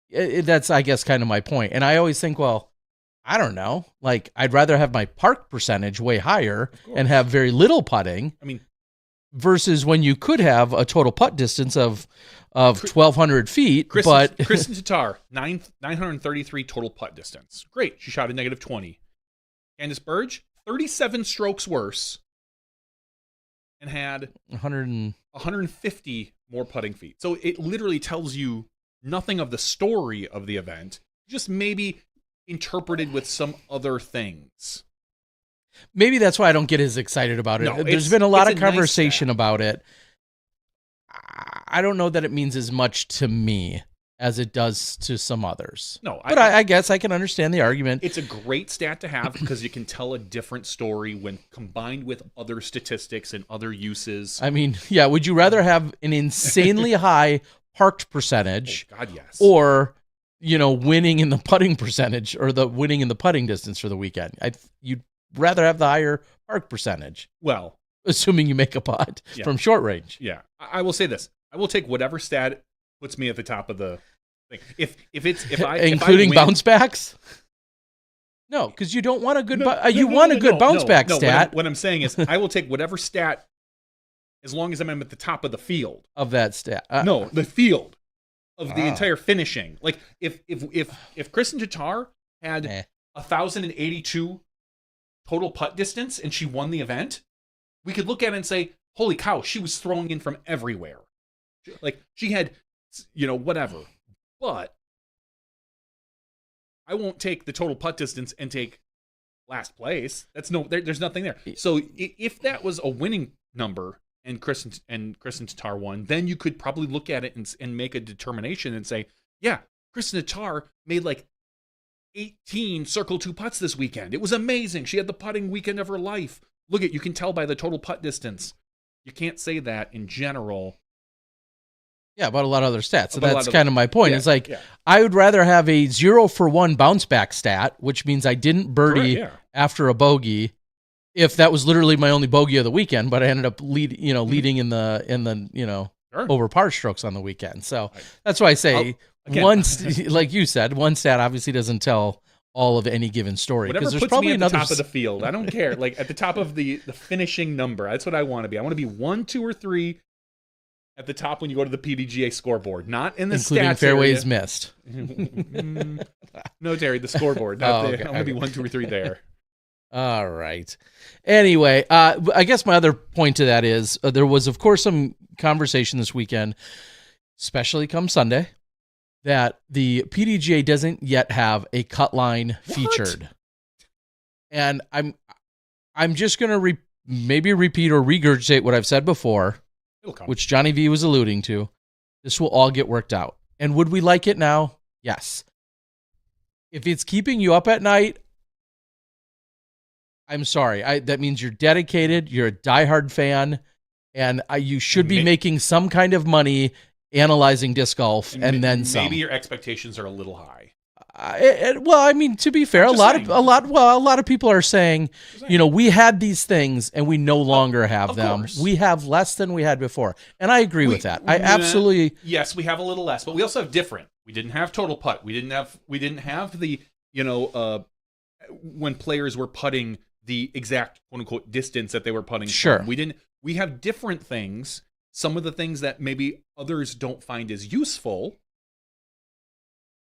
That's I guess kind of my point. And I always think, well, I don't know. Like I'd rather have my park percentage way higher and have very little putting. I mean, versus when you could have a total putt distance of 1,200 feet. Kristen Tatar, 933 total putt distance. Great. She shot a -20. Candace Burge, 37 strokes worse and had 150 more putting feet. So it literally tells you nothing of the story of the event, just maybe interpreted with some other things. Maybe that's why I don't get as excited about it. No, there's been a lot of conversation about it. I don't know that it means as much to me as it does to some others. No, but I guess I can understand the argument. It's a great stat to have because you can tell a different story when combined with other statistics and other uses. I mean, yeah, would you rather have an insanely high parked percentage? Oh, God, yes. Or, winning in the putting percentage or the winning in the putting distance for the weekend? You'd rather have the higher park percentage. Well, assuming you make a putt from short range. Yeah. I will say this. I will take whatever stat puts me at the top of the thing. If including bounce backs? No, because you don't want a good bounce back stat. What I'm saying is I will take whatever stat as long as I'm at the top of the field. Of that stat. No, the field of the entire finishing. Like if Kristen Tatar had 1,082 total putt distance and she won the event, we could look at it and say, holy cow, she was throwing in from everywhere. Like she had, whatever. But I won't take the total putt distance and take last place. There's nothing there. So if that was a winning number and Kristen Tatar won, then you could probably look at it and make a determination and say, yeah, Kristen Tatar made like 18 circle 2 putts this weekend. It was amazing. She had the putting weekend of her life. Look you can tell by the total putt distance. You can't say that in general. Yeah, about a lot of other stats. So that's kind of my point. It's like, I would rather have a 0-for-1 bounce back stat, which means I didn't birdie after a bogey, if that was literally my only bogey of the weekend, but I ended up leading in the over par strokes on the weekend. So that's why I say like you said, one stat obviously doesn't tell all of any given story. Whatever there's puts probably me at the top of the field, I don't care. Like at the top of the finishing number, that's what I want to be. I want to be 1, 2, or 3 at the top when you go to the PDGA scoreboard, not in the including stats fairways area. Missed. No, Terry, the scoreboard. Not I want to be 1, 2, or 3 there. All right. Anyway, I guess my other point to that is there was, of course, some conversation this weekend, especially come Sunday, that the PDGA doesn't yet have a Cutline featured. And I'm just going to maybe repeat or regurgitate what I've said before, which Johnny V was alluding to. This will all get worked out. And would we like it now? Yes. If it's keeping you up at night, I'm sorry. That means you're dedicated. You're a diehard fan. And you should be making some kind of money analyzing disc golf, and then some. Maybe your expectations are a little high. Well, I mean, to be fair, a lot of people are saying, we had these things and we no longer have them. Course. We have less than we had before, and I agree with that. I absolutely yes, we have a little less, but we also have different. We didn't have total putt. We didn't have the when players were putting the exact quote unquote distance that they were putting. Sure, from. We have different things. Some of the things that maybe others don't find as useful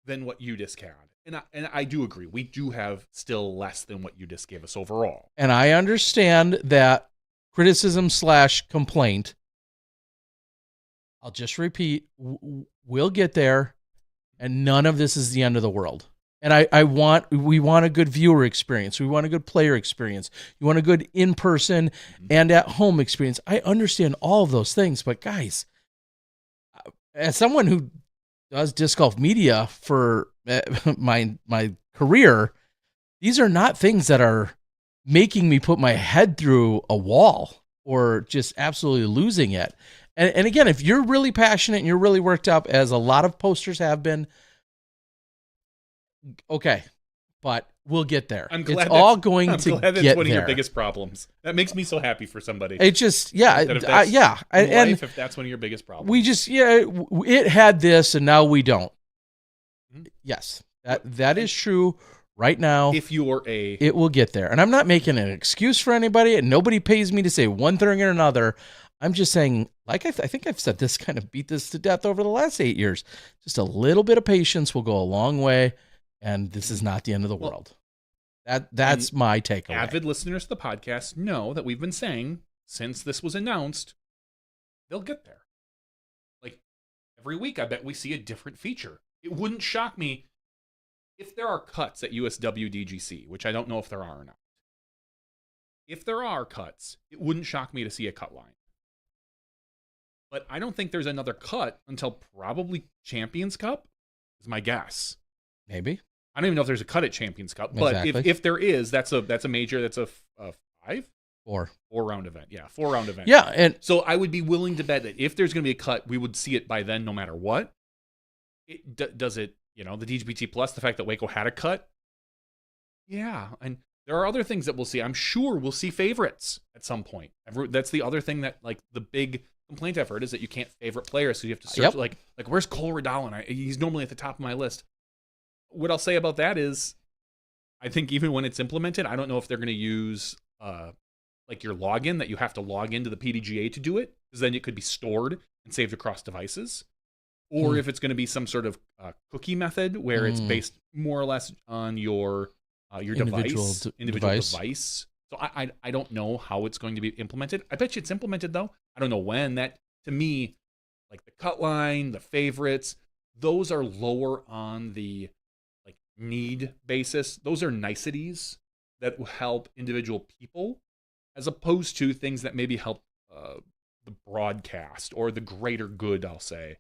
than what UDisc had. And I do agree. We do have still less than what UDisc gave us overall. And I understand that criticism / complaint. I'll just repeat, we'll get there, and none of this is the end of the world. And we want a good viewer experience. We want a good player experience. You want a good in-person and at-home experience. I understand all of those things, but guys, as someone who does disc golf media for my career, these are not things that are making me put my head through a wall or just absolutely losing it. And again, if you're really passionate and you're really worked up, as a lot of posters have been, okay, but we'll get there. I'm glad it's all going to get there. I'm glad that's one of your biggest problems. That makes me so happy for somebody. It just, and if that's one of your biggest problems, we just, it had this and now we don't. Mm-hmm. Yes, that is true. Right now, if you're it will get there. And I'm not making an excuse for anybody, and nobody pays me to say one thing or another. I'm just saying, like I think I've said this, kind of beat this to death over the last 8 years. Just a little bit of patience will go a long way. And this is not the end of the world. That's my takeaway. Avid listeners to the podcast know that we've been saying since this was announced, they'll get there. Like every week, I bet we see a different feature. It wouldn't shock me if there are cuts at USWDGC, which I don't know if there are or not. If there are cuts, it wouldn't shock me to see a cut line. But I don't think there's another cut until probably Champions Cup, is my guess. Maybe. I don't even know if there's a cut at Champions Cup, but if there is, that's a major. That's a 4 round event. Yeah, 4 round event. Yeah, and so I would be willing to bet that if there's going to be a cut, we would see it by then, no matter what. Does it? The DGPT Plus, the fact that WACO had a cut. Yeah, and there are other things that we'll see. I'm sure we'll see favorites at some point. That's the other thing that the big complaint I've heard is that you can't favorite players, so you have to search like where's Cole Redallen? He's normally at the top of my list. What I'll say about that is, I think even when it's implemented, I don't know if they're going to use your login, that you have to log into the PDGA to do it, because then it could be stored and saved across devices, or if it's going to be some sort of cookie method where it's based more or less on your individual device. So I don't know how it's going to be implemented. I bet you it's implemented though. I don't know when. That, to me, like the cut line, the favorites, those are lower on the need basis. Those are niceties that will help individual people, as opposed to things that maybe help the broadcast or the greater good, I'll say.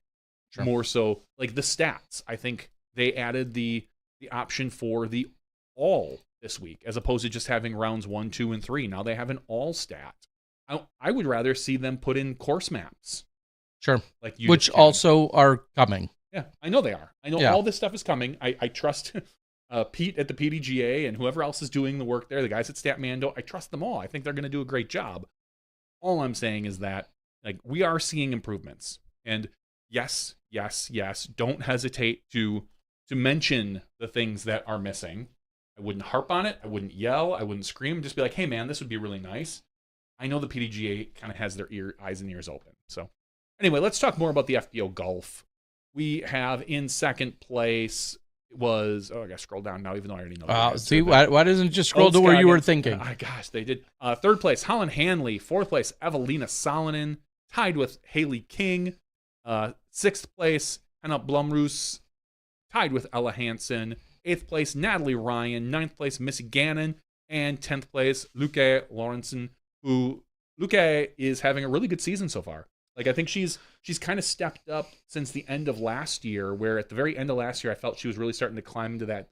Sure. More so like the stats. I think they added the option for the all this week, as opposed to just having rounds 1, 2, and 3. Now they have an all stat. I would rather see them put in course maps. Sure. Which also are coming. Yeah, I know they are. I know all this stuff is coming. I trust Pete at the PDGA and whoever else is doing the work there, the guys at Statmando. I trust them all. I think they're going to do a great job. All I'm saying is that we are seeing improvements. And yes, don't hesitate to mention the things that are missing. I wouldn't harp on it. I wouldn't yell. I wouldn't scream. Just be like, hey, man, this would be really nice. I know the PDGA kind of has their eyes and ears open. So anyway, let's talk more about the FPO Golf. We have in second place I got to scroll down now, even though I already know. See, why doesn't it just scroll to where you were thinking? Gosh, they did. Third place, Holland Hanley. Fourth place, Evelina Salonen, tied with Haley King. Sixth place, Hannah Blumroos, tied with Ella Hansen. Eighth place, Natalie Ryan. Ninth place, Missy Gannon. And 10th place, Luke Lawrenson, who Luke is having a really good season so far. I think she's kind of stepped up since the end of last year, where at the very end of last year, I felt she was really starting to climb into that,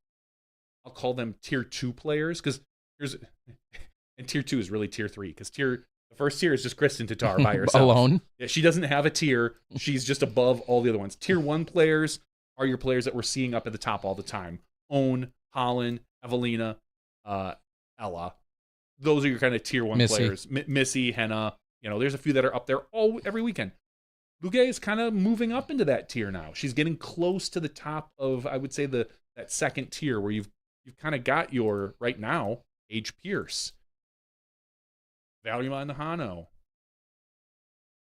I'll call them tier 2 players, and tier 2 is really tier 3, because tier The first tier is just Kristen Tatar by herself. Alone. Yeah, she doesn't have a tier. She's just above all the other ones. Tier 1 players are your players that we're seeing up at the top all the time. Own, Holland, Evelina, Ella. Those are your kind of tier 1 players. Missy, Henna. There's a few that are up there every weekend. Luque is kind of moving up into that tier now. She's getting close to the top of, I would say, that second tier where you've kind of got your, right now, Paige Pierce, Valerie Mandahano,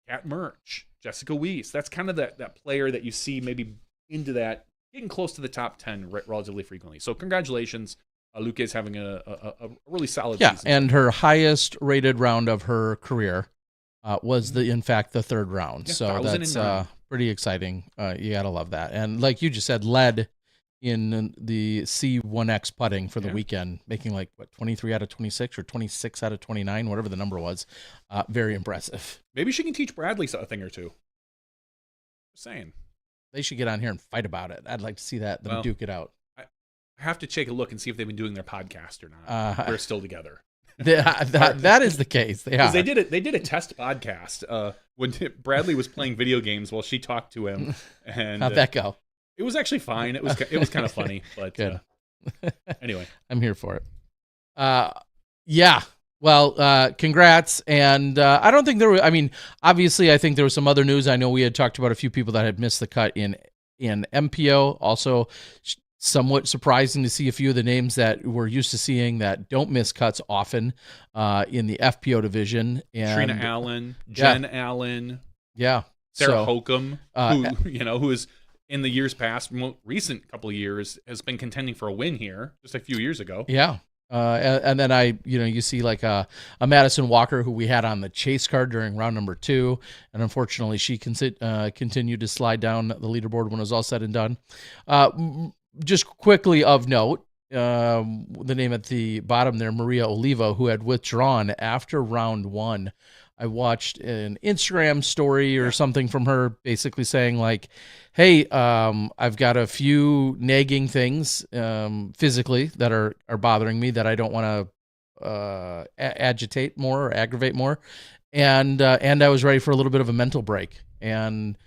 Kat Murch, Jessica Weiss. That's kind of that player that you see maybe into that, getting close to the top 10 relatively frequently. So congratulations. Luque is having a really solid season. Yeah, and her highest rated round of her career was, in fact, the third round. Yeah, so that's pretty exciting. You got to love that. And like you just said, led in the C1X putting for the weekend, making 23 out of 26 or 26 out of 29, whatever the number was. Very impressive. Maybe she can teach Bradley a thing or two. Just saying. They should get on here and fight about it. I'd like to see them duke it out. I have to take a look and see if they've been doing their podcast or not. They're still together. That is the case. They did a test podcast when Bradley was playing video games while she talked to him. And how'd that go? It was actually fine. It was kind of funny, but good. Anyway, I'm here for it. Yeah. Well, congrats. And I don't think obviously I think there was some other news. I know we had talked about a few people that had missed the cut in MPO. Also, somewhat surprising to see a few of the names that we're used to seeing that don't miss cuts often in the FPO division. And Trina Allen, Jen Allen, Sarah Hokum, who is in the years past, more recent couple of years, has been contending for a win here just a few years ago. Yeah. And then you see a Madison Walker who we had on the chase card during round number 2, and unfortunately she continued to slide down the leaderboard when it was all said and done. Just quickly of note, the name at the bottom there, Maria Oliva, who had withdrawn after round 1. I watched an Instagram story or something from her basically saying hey, I've got a few nagging things physically that are bothering me that I don't want to agitate more or aggravate more. And I was ready for a little bit of a mental break, and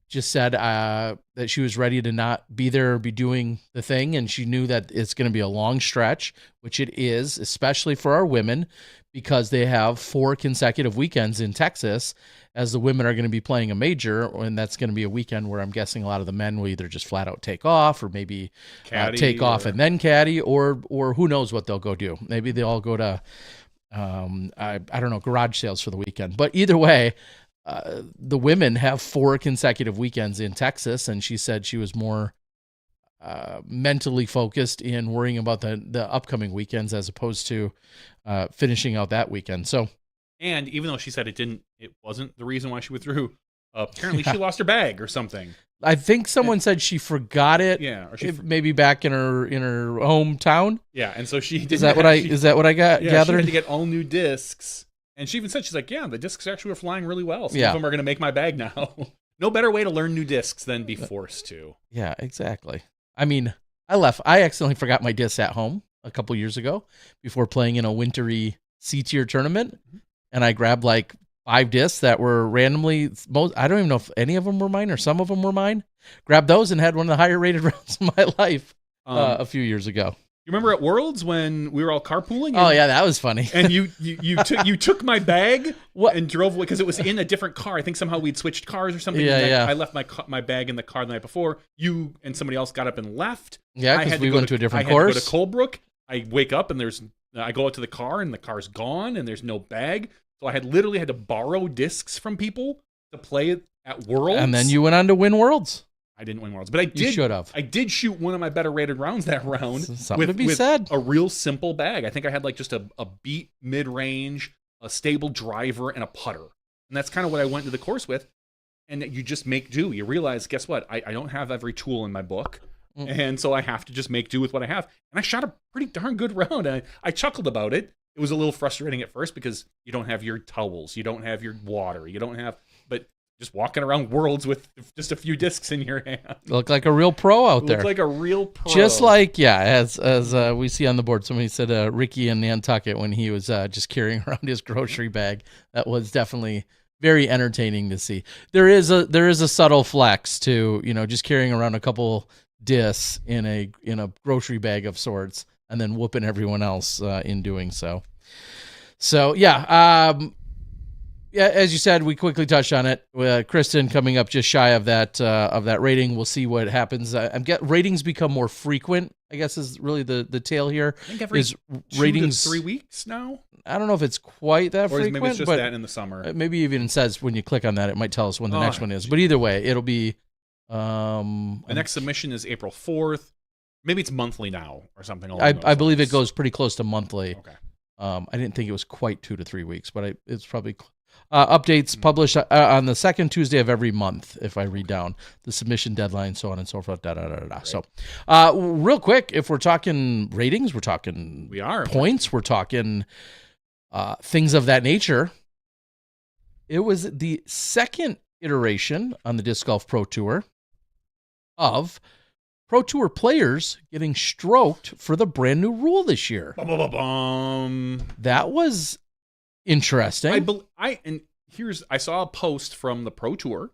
just said that she was ready to not be there or be doing the thing. And she knew that it's going to be a long stretch, which it is, especially for our women, because they have 4 consecutive weekends in Texas as the women are going to be playing a major. And that's going to be a weekend where I'm guessing a lot of the men will either just flat out take off or maybe take off and then caddy, or who knows what they'll go do. Maybe they all go to, I don't know, garage sales for the weekend. But either way, the women have 4 consecutive weekends in Texas, and she said she was more mentally focused in worrying about the upcoming weekends as opposed to finishing out that weekend. So, and even though she said it wasn't the reason why she withdrew, apparently she lost her bag or something. I think someone said she forgot it. Yeah, or maybe back in her hometown. Yeah, and so she did. Is that what I got gathered? She had to get all new discs. And she even said, she's like, yeah, the discs actually were flying really well. Some of them are going to make my bag now. No better way to learn new discs than be forced to. Yeah, exactly. I mean, I accidentally forgot my discs at home a couple years ago before playing in a wintry C-tier tournament. And I grabbed 5 discs that were randomly, I don't even know if any of them were mine or some of them were mine. Grabbed those and had one of the higher rated rounds of my life a few years ago. You remember at Worlds when we were all carpooling? Oh yeah, that was funny. And you took my bag and drove away because it was in a different car. I think somehow we'd switched cars or something. Yeah. I left my bag in the car the night before. You and somebody else got up and left. Yeah, because we went to a different course. I had to go to Colebrook. I wake up and I go out to the car and the car's gone and there's no bag. So I literally had to borrow discs from people to play it at Worlds. And then you went on to win Worlds. I didn't win Worlds, but I did. You should have. I did shoot one of my better rated rounds that round. Something to be said. A real simple bag. I think I had just a beat mid-range, a stable driver, and a putter. And that's kind of what I went into the course with. And you just make do. You realize, guess what? I don't have every tool in my book. And so I have to just make do with what I have. And I shot a pretty darn good round. And I chuckled about it. It was a little frustrating at first because you don't have your towels. You don't have your water. You don't have... But just walking around Worlds with just a few discs in your hand. Look like a real pro out there. Look like a real pro. Just like, as we see on the board, somebody said Ricky in Nantucket when he was just carrying around his grocery bag. That was definitely very entertaining to see. There is a subtle flex to, just carrying around a couple discs in a grocery bag of sorts and then whooping everyone else in doing so. So, as you said, we quickly touched on it. Kristen coming up just shy of that rating. We'll see what happens. Ratings become more frequent, I guess, is really the tale here. I think every 2 to 3 weeks now. I don't know if it's quite that frequent. Maybe it's just that in the summer. Maybe even says when you click on that, it might tell us when the next one is. But either way, it'll be... the next submission is April 4th. Maybe it's monthly now or something. I believe it goes pretty close to monthly. Okay. I didn't think it was quite 2 to 3 weeks, but it's probably... updates published on the second Tuesday of every month, if I read down the submission deadline, so on and so forth. Right. So, real quick, if we're talking ratings, we're talking points, we're talking things of that nature. It was the second iteration on the Disc Golf Pro Tour of Pro Tour players getting stroked for the brand new rule this year. That was interesting. I saw a post from the Pro Tour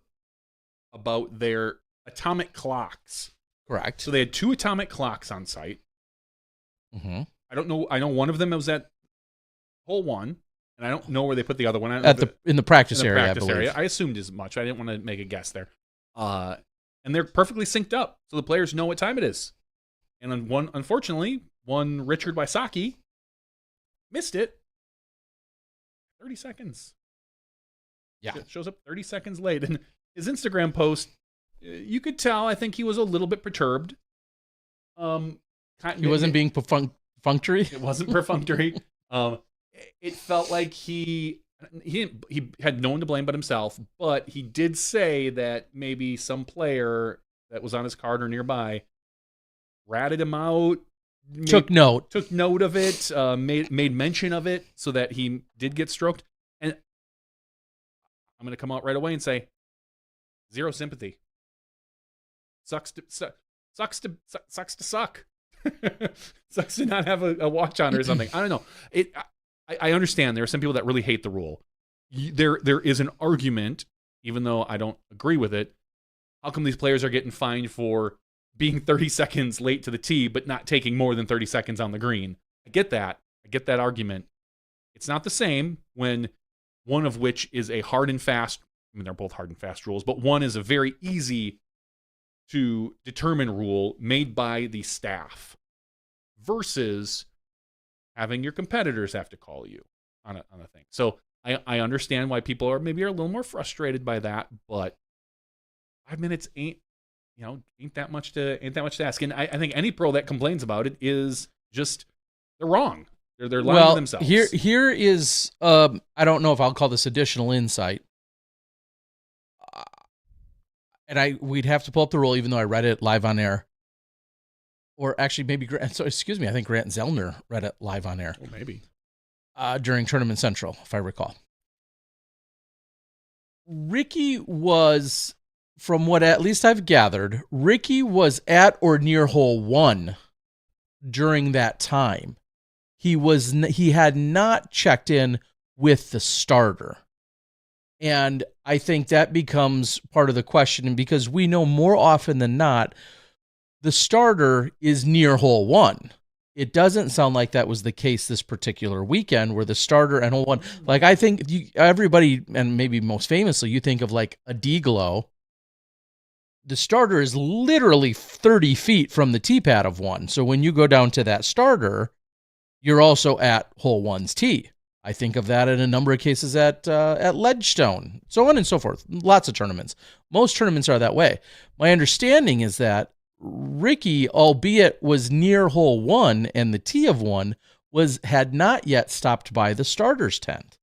about their atomic clocks. Correct. So they had 2 atomic clocks on site. Mm-hmm. I don't know. I know one of them was at hole 1, and I don't know where they put the other one. In the practice area, I believe. I assumed as much. I didn't want to make a guess there. And they're perfectly synced up, so the players know what time it is. And then unfortunately, Richard Wysocki missed it. 30 seconds. Yeah. It shows up 30 seconds late. And his Instagram post, you could tell, I think he was a little bit perturbed. He wasn't being perfunctory? It wasn't perfunctory. It felt like he had no one to blame but himself, but he did say that maybe some player that was on his card or nearby ratted him out, took note of it, made mention of it, so that he did get stroked. And I'm going to come out right away and say, zero sympathy. Sucks to suck. Sucks to not have a watch on or something. I don't know. I understand there are some people that really hate the rule. There is an argument, even though I don't agree with it. How come these players are getting fined for being 30 seconds late to the tee, but not taking more than 30 seconds on the green? I get that. I get that argument. It's not the same when one of which is a hard and fast, I mean, they're both hard and fast rules, but one is a very easy to determine rule made by the staff versus having your competitors have to call you on a thing. So I understand why people are a little more frustrated by that, but 5 minutes ain't that much to ask. And I think any pro that complains about it is just, they're wrong. They're lying to themselves. Here is I don't know if I'll call this additional insight. And we'd have to pull up the rule, even though I read it live on air. Or actually, maybe I think Grant Zellner read it live on air. Well, maybe. During Tournament Central, if I recall. Ricky was, from what at least I've gathered, Ricky was at or near hole 1 during that time. He had not checked in with the starter. And I think that becomes part of the question, because we know more often than not, the starter is near hole 1. It doesn't sound like that was the case this particular weekend, where the starter and hole 1, like I think everybody, and maybe most famously, you think of like a D-Glow. The starter is literally 30 feet from the tee pad of 1. So when you go down to that starter, you're also at hole 1's tee. I think of that in a number of cases at Ledgestone, so on and so forth. Lots of tournaments. Most tournaments are that way. My understanding is that Ricky, albeit was near hole 1 and the tee of 1, had not yet stopped by the starter's tent,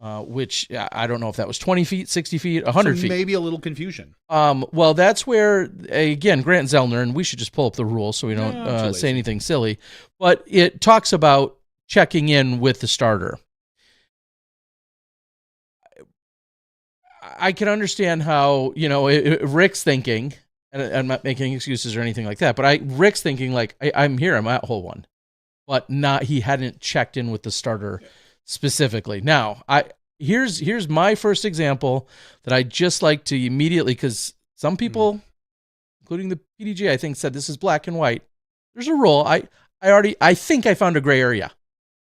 which I don't know if that was 20 feet, 60 feet, 100 feet. Maybe a little confusion. Well, that's where, again, Grant Zellner, and we should just pull up the rule so we don't say anything silly, but it talks about checking in with the starter. I can understand how, Rick's thinking, and I'm not making excuses or anything like that, but Rick's thinking like, I'm here, I'm at hole one, but he hadn't checked in with the starter specifically. Now, here's my first example that I just like to immediately, because some people, including the PDG, I think said this is black and white. There's a rule. I think I found a gray area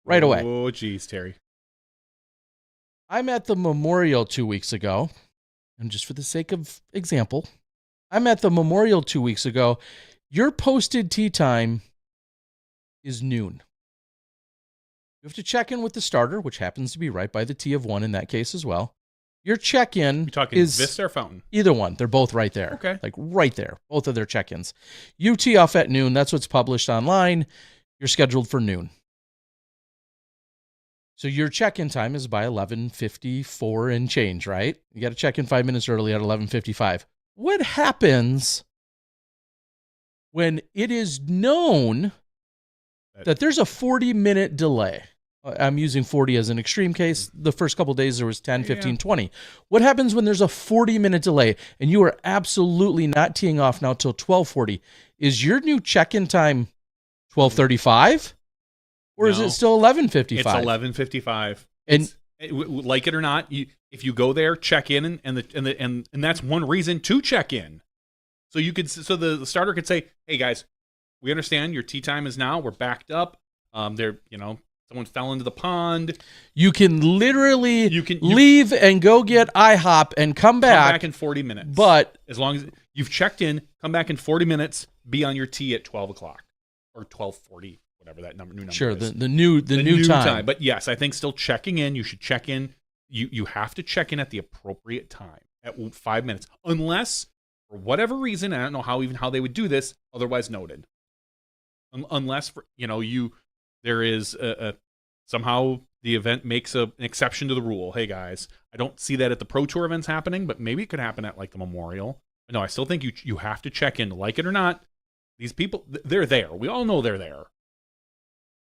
right away. Oh, geez, Terry. I'm at the Memorial 2 weeks ago, and just for the sake of example, I'm at the Memorial 2 weeks ago. Your posted tee time is noon. You have to check in with the starter, which happens to be right by the tee of one in that case as well. Your check-in is Vista or Fountain? Either one. They're both right there. Okay. Like right there. Both of their check-ins. You tee off at noon. That's what's published online. You're scheduled for noon. So your check-in time is by 11:54 and change, right? You got to check in 5 minutes early at 11:55. What happens when it is known that there's a 40-minute delay? I'm using 40 as an extreme case. The first couple of days there was 10, 15, 20. What happens when there's a 40-minute delay and you are absolutely not teeing off now till 12:40? Is your new check-in time 12:35? Or is it still 11:55? It's 11:55. And like it or not, if you go there, check in, and that's one reason to check in. So the starter could say, "Hey guys, we understand your tee time is now. We're backed up. Someone fell into the pond." You can literally leave and go get IHOP and come back. Come back in 40 minutes. But as long as you've checked in, come back in 40 minutes. Be on your tee at 12 o'clock or 12:40. Whatever that new number sure, is. the new time. But yes, I think still checking in. You should check in. You have to check in at the appropriate time at 5 minutes, unless for whatever reason, I don't know how they would do this. Otherwise noted, unless there is somehow the event makes an exception to the rule. Hey guys, I don't see that at the Pro Tour events happening, but maybe it could happen at like the Memorial. But no, I still think you have to check in, like it or not. These people, they're there. We all know they're there.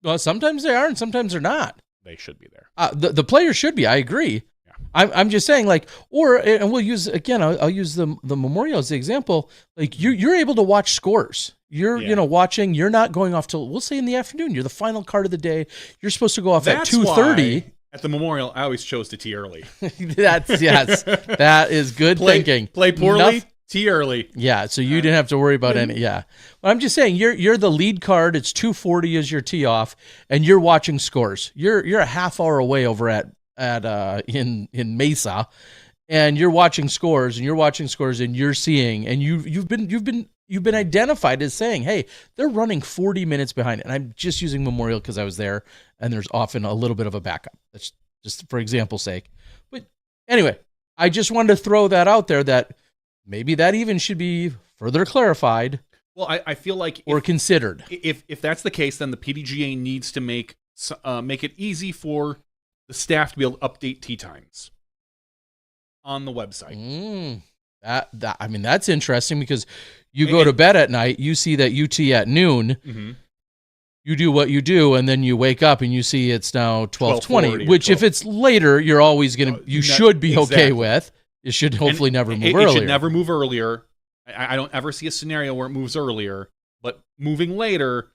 Well, sometimes they are and sometimes they're not. They should be there. The players should be. I agree. Yeah. I'm just saying, and we'll use again. I'll use the Memorial as the example. Like you're able to watch scores. You're watching. You're not going off till, we'll say, in the afternoon. You're the final card of the day. You're supposed to go off at 2:30. At the Memorial, I always chose to tee early. Yes. That is good thinking. Play poorly. Tee early. Yeah, so you didn't have to worry about any. Yeah, but I'm just saying you're the lead card. It's 2:40 as your tee off, and you're watching scores. You're a half hour away over at in Mesa, and you're watching scores, and you're seeing, and you've been identified as saying, hey, they're running 40 minutes behind. And I'm just using Memorial because I was there, and there's often a little bit of a backup. That's just for example's sake. But anyway, I just wanted to throw that out there that. Maybe that even should be further clarified. Well, I feel like considered. If that's the case, then the PDGA needs to make it easy for the staff to be able to update tee times on the website. That's interesting because you go to bed at night, you see that you tee at noon. Mm-hmm. You do what you do, and then you wake up and you see it's now 12:20. Which, if it's later, you're always should be okay with. It should hopefully never move earlier. It should never move earlier. I don't ever see a scenario where it moves earlier, but moving later,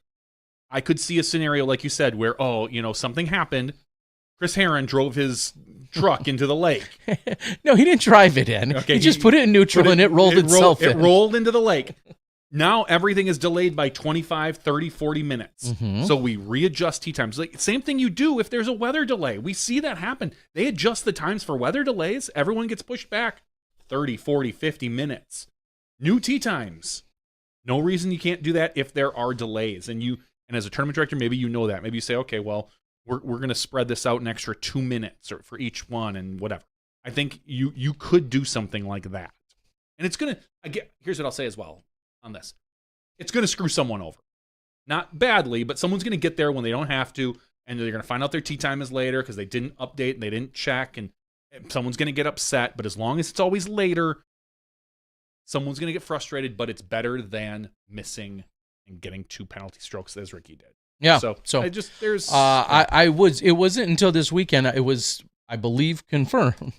I could see a scenario like you said where, something happened. Chris Herron drove his truck into the lake. No, he didn't drive it in. Okay, he just put it in neutral and it rolled itself in. It rolled into the lake. Now everything is delayed by 25, 30, 40 minutes. Mm-hmm. So we readjust tee times. Like, same thing you do if there's a weather delay. We see that happen. They adjust the times for weather delays. Everyone gets pushed back 30, 40, 50 minutes. New tee times. No reason you can't do that if there are delays. And as a tournament director, maybe you know that. Maybe you say, okay, well, we're going to spread this out an extra 2 minutes or for each one and whatever. I think you could do something like that. And it's going to, here's what I'll say as well. On this, it's going to screw someone over. Not badly, but someone's going to get there when they don't have to, and they're going to find out their tee time is later because they didn't update and they didn't check, and someone's going to get upset. But as long as it's always later, someone's going to get frustrated, but it's better than missing and getting 2 penalty strokes as Ricky did. Yeah. So I just, there's... it wasn't until this weekend, it was, I believe, confirmed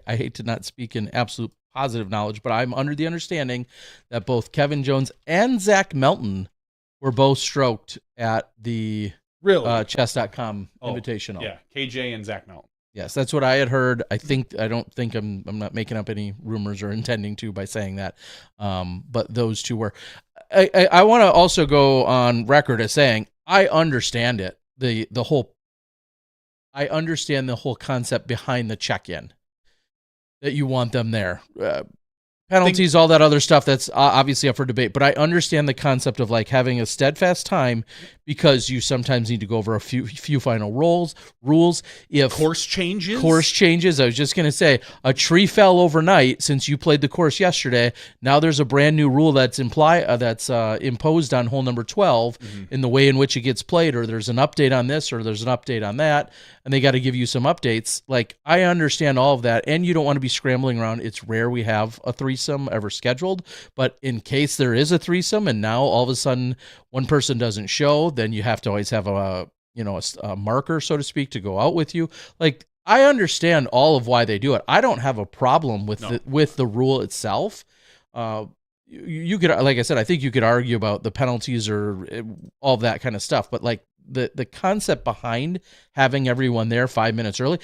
I hate to not speak in absolute positive knowledge, but I'm under the understanding that both Kevin Jones and Zach Melton were both stroked at the chess.com invitational. Yeah, KJ and Zach Melton. Yes, that's what I had heard. I don't think I'm not making up any rumors or intending to by saying that. But those two were. I want to also go on record as saying I understand it. I understand the whole concept behind the check-in, that you want them there. Penalties, all that other stuff, that's obviously up for debate. But I understand the concept of like having a steadfast time because you sometimes need to go over a few final rules. If course changes, I was just going to say, a tree fell overnight since you played the course yesterday. Now there's a brand new rule that's imposed on hole number 12 in the way in which it gets played, or there's an update on this, or there's an update on that, and they got to give you some updates. Like, I understand all of that, and you don't want to be scrambling around. It's rare we have a threesome ever scheduled, but in case there is a threesome and now all of a sudden one person doesn't show, then you have to always have a marker, so to speak, to go out with you. Like, I understand all of why they do it. I don't have a problem with the rule itself. You could, like I said, I think you could argue about the penalties or all of that kind of stuff, but like the concept behind having everyone there 5 minutes early,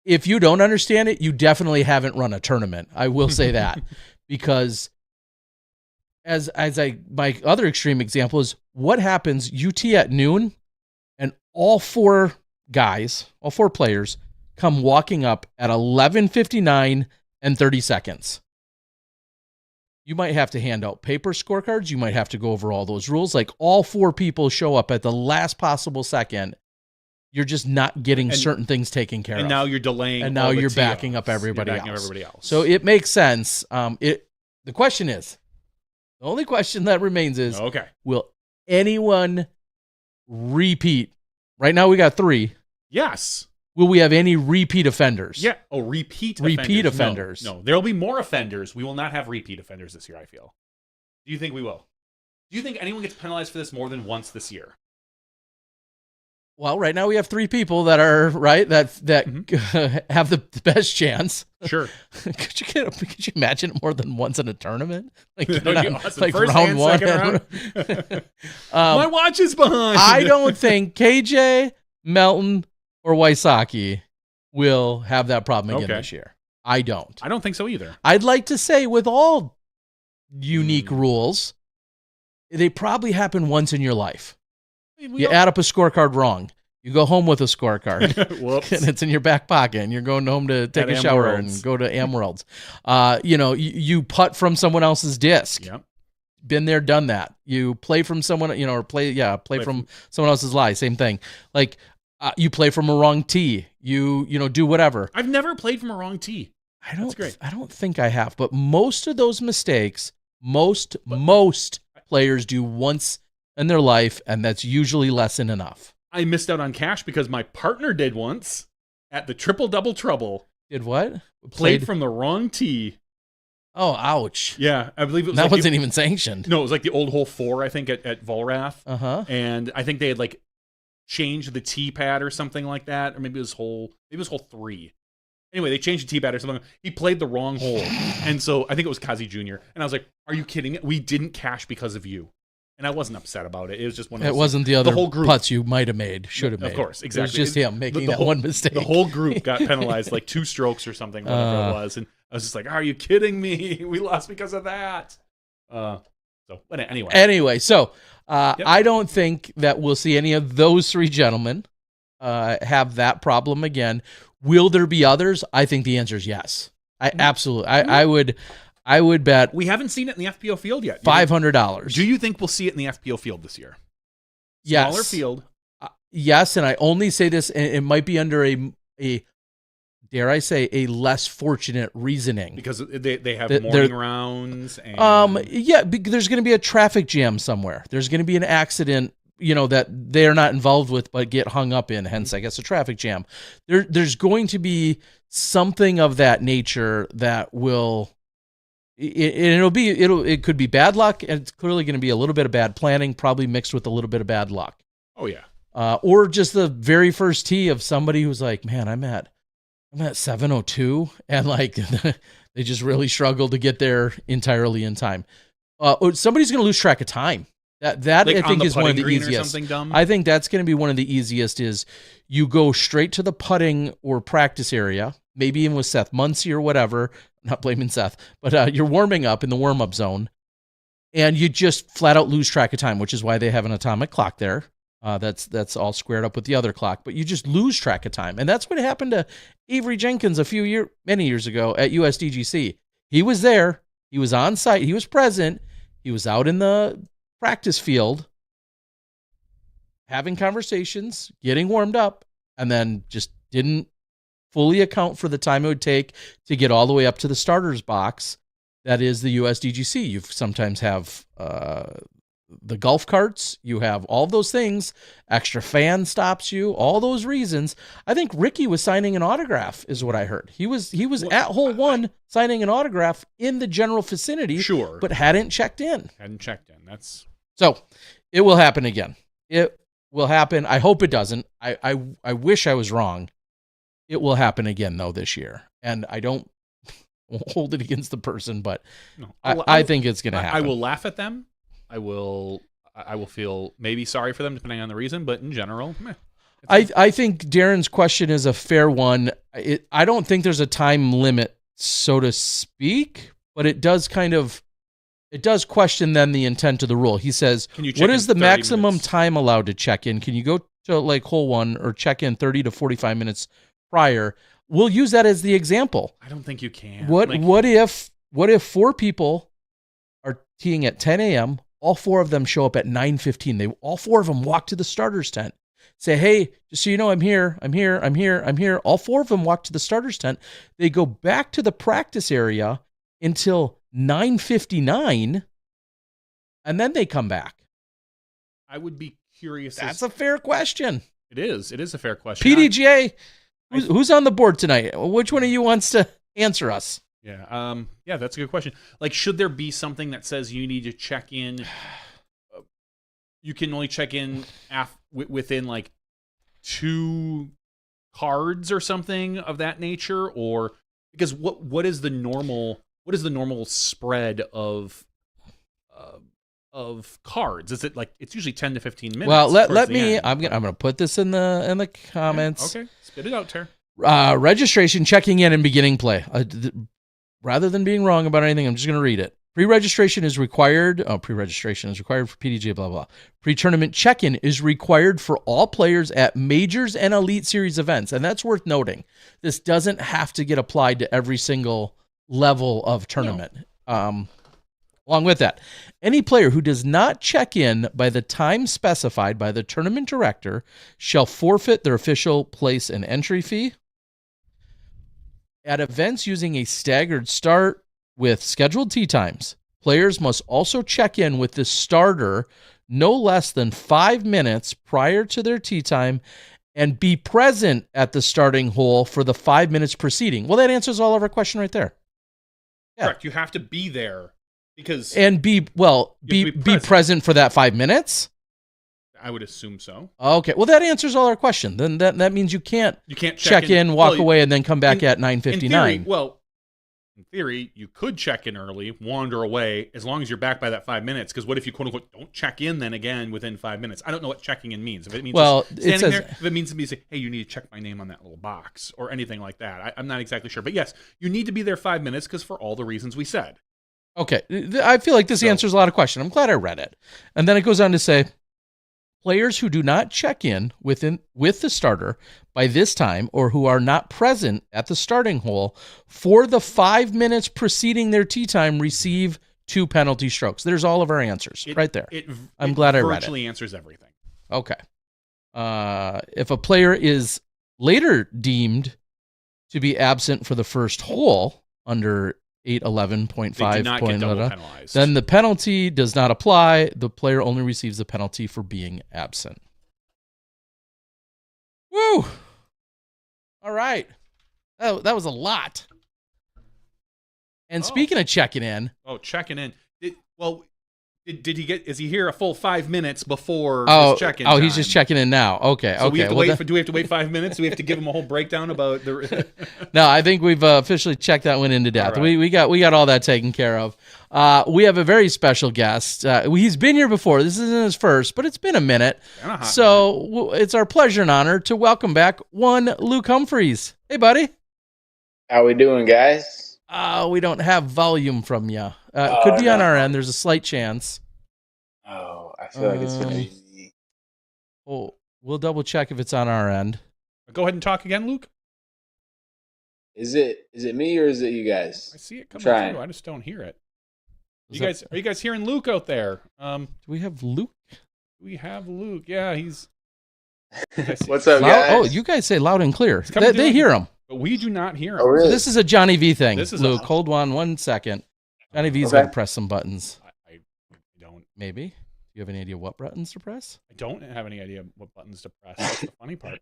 if you don't understand it, you definitely haven't run a tournament. I will say that, because my other extreme example is what happens UT at noon, and all four players come walking up at 11:59 and 30 seconds. You might have to hand out paper scorecards. You might have to go over all those rules. Like, all four people show up at the last possible second. You're just not getting certain things taken care of. And now you're delaying. And now you're backing up everybody else. So it makes sense. The only question that remains is, will anyone repeat? Right now we got 3. Yes. Will we have any repeat offenders? Yeah. Oh, repeat offenders. No, there'll be more offenders. We will not have repeat offenders this year, I feel. Do you think we will? Do you think anyone gets penalized for this more than once this year? Well, right now we have 3 people that are right that have the best chance. Sure. Could you imagine it more than once in a tournament? Like, awesome. Like first round and one. Second round. My watch is behind. I don't think KJ, Melton, or Wysocki will have that problem again this year. I don't. I don't think so either. I'd like to say with all unique rules, they probably happen once in your life. You add up a scorecard wrong. You go home with a scorecard. Whoops. And it's in your back pocket, and you're going home to take a shower and go to Amworlds. You putt from someone else's disc. Yep. Been there, done that. You play from someone, or play from someone else's lie. Same thing. Like, you play from a wrong tee. You do whatever. I've never played from a wrong tee. That's great. I don't think I have, but most of those mistakes, most players do once in their life, and that's usually less than enough. I missed out on cash because my partner did once at the Triple Double Trouble. Did what? Played from the wrong tee. Oh, ouch. Yeah, I believe it was. That wasn't even sanctioned. No, it was like the old hole 4, I think, at Volrath. Uh-huh. And I think they had like changed the tee pad or something like that, or maybe it was hole 3. Anyway, they changed the tee pad or something. He played the wrong hole, and so I think it was Kazi Jr. And I was like, "Are you kidding me? We didn't cash because of you." And I wasn't upset about it. It was just one of those. It wasn't the other whole group. Putts you might have made, should have made. Of course, exactly. It was just him making that one mistake. The whole group got penalized like 2 strokes or something, whatever it was. And I was just like, "Are you kidding me? We lost because of that." Anyway, so I don't think that we'll see any of those 3 gentlemen have that problem again. Will there be others? I think the answer is yes. Absolutely. I would bet. We haven't seen it in the FPO field yet. $500. Do you think we'll see it in the FPO field this year? Yes. Smaller field. Yes, and I only say this, and it might be under a dare I say, a less fortunate reasoning. Because they have morning rounds. And... there's going to be a traffic jam somewhere. There's going to be an accident, that they're not involved with but get hung up in, hence I guess a traffic jam. There's going to be something of that nature that will... It could be bad luck, and it's clearly going to be a little bit of bad planning, probably mixed with a little bit of bad luck. Oh yeah. Or just the very first tee of somebody who's like, man, I'm at I'm at 7:02, and like they just really struggled to get there entirely in time. Somebody's going to lose track of time. That like I think is one of the easiest. I think that's going to be one of the easiest. Is you go straight to the putting or practice area, maybe even with Seth Muncie or whatever. I'm not blaming Seth, but you're warming up in the warm-up zone, and you just flat out lose track of time, which is why they have an atomic clock there. That's all squared up with the other clock, but you just lose track of time, and that's what happened to Avery Jenkins many years ago at USDGC. He was there, he was on site, he was present, he was out in the practice field, having conversations, getting warmed up, and then just didn't fully account for the time it would take to get all the way up to the starters box. That is the USDGC. You sometimes have the golf carts, you have all those things, extra fan stops you, all those reasons. I think Ricky was signing an autograph is what I heard. He was at hole 1 signing an autograph in the general vicinity, sure, but hadn't checked in. That's so it will happen again. It will happen. I hope it doesn't. I wish I was wrong. It will happen again though this year. And I don't hold it against the person, but no, I think it's going to happen. I will laugh at them. I will feel maybe sorry for them depending on the reason, but in general, I think Darren's question is a fair one. I don't think there's a time limit, so to speak, but it does question then the intent of the rule. He says, what is the maximum time allowed to check in? Can you go to like hole 1 or check in 30 to 45 minutes prior? We'll use that as the example. I don't think you can. What if 4 people are teeing at 10 a.m., all 4 of them show up at 9:15. All 4 of them walk to the starter's tent. Say, hey, just so you know, I'm here. All 4 of them walk to the starter's tent. They go back to the practice area until 9:59, and then they come back. I would be curious. That's a fair question. It is. It is a fair question. PDGA, who's on the board tonight? Which one of you wants to answer us? Yeah. Yeah, that's a good question. Like, should there be something that says you need to check in? You can only check in within like 2 cards or something of that nature, or because what is the normal spread of cards? Is it like it's usually 10 to 15 minutes? Well, let me. I'm gonna put this in the comments. Okay, spit it out, Ter. Registration, checking in, and beginning play. Rather than being wrong about anything, I'm just going to read it. Pre-registration is required. Pre-registration is required for PDGA, blah, blah. Pre-tournament check-in is required for all players at majors and elite series events. And that's worth noting. This doesn't have to get applied to every single level of tournament. No. Along with that, any player who does not check in by the time specified by the tournament director shall forfeit their official place and entry fee. At events using a staggered start with scheduled tee times, players must also check in with the starter no less than 5 minutes prior to their tee time and be present at the starting hole for the 5 minutes preceding. Well, that answers all of our question right there. Yeah. Correct. You have to be there because be present for that 5 minutes. I would assume so. Okay. Well, that answers all our question. Then that means you can't check in, walk away, and then come back at 9:59. In theory, you could check in early, wander away, as long as you're back by that 5 minutes. Because what if you quote unquote don't check in then again within 5 minutes? I don't know what checking in means. If it means standing there, if it means to me say, hey, you need to check my name on that little box or anything like that, I'm not exactly sure. But yes, you need to be there 5 minutes because for all the reasons we said. Okay, I feel like this answers a lot of questions. I'm glad I read it, and then it goes on to say. Players who do not check in with the starter by this time or who are not present at the starting hole for the 5 minutes preceding their tee time receive 2 penalty strokes. There's all of our answers right there. I'm glad I read it. Virtually answers everything. Okay. If a player is later deemed to be absent for the first hole under 811.5, then the penalty does not apply. The player only receives the penalty for being absent. Woo! All right. Oh, that was a lot. And speaking of checking in. Oh, checking in. Did he get? Is he here a full 5 minutes before his check-in? Oh, he's just checking in now. Okay, so okay. We have to wait do we have to wait 5 minutes? Do we have to give him a whole breakdown about the? No, I think we've officially checked that one into death. Right. We got all that taken care of. We have a very special guest. He's been here before. This isn't his first, but it's been a minute. So it's our pleasure and honor to welcome back one Luke Humphries. Hey, buddy. How we doing, guys? We don't have volume from you. Could be on our end. There's a slight chance. Oh, I feel like it's gonna be. Oh, we'll double check if it's on our end. Go ahead and talk again, Luke. Is it me or is it you guys? I see it coming through. I just don't hear it. Are you guys hearing Luke out there? Do we have Luke? We have Luke. Yeah, he's. What's up, guys? Oh, you guys say loud and clear. They hear him. But we do not hear him. Oh, really? So this is a Johnny V thing. This is Luke, hold on 1 second. Johnny V's got to press some buttons. I don't. Maybe. Do you have any idea what buttons to press? I don't have any idea what buttons to press. That's the funny part.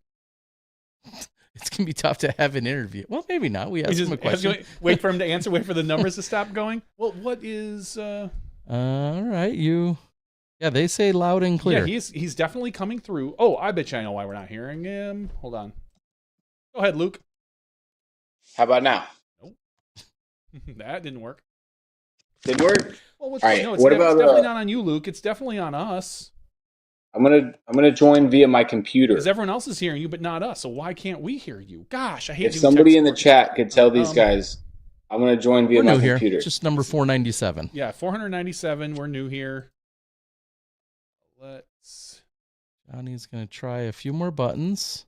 It's going to be tough to have an interview. Well, maybe not. We ask him a question. Wait for him to answer. Wait for the numbers to stop going. Well, what is... All right, Yeah, they say loud and clear. Yeah, he's definitely coming through. Oh, I bet you I know why we're not hearing him. Hold on. Go ahead, Luke. How about now? Nope. That didn't work. Didn't work? Well, All right. It's definitely not on you, Luke. It's definitely on us. I'm gonna join via my computer. Because everyone else is hearing you, but not us. So why can't we hear you? Gosh, I hate. If somebody in the chat could tell these guys, I'm gonna join via my computer. Here. Just number 497. Yeah, 497. We're new here. Johnny's gonna try a few more buttons.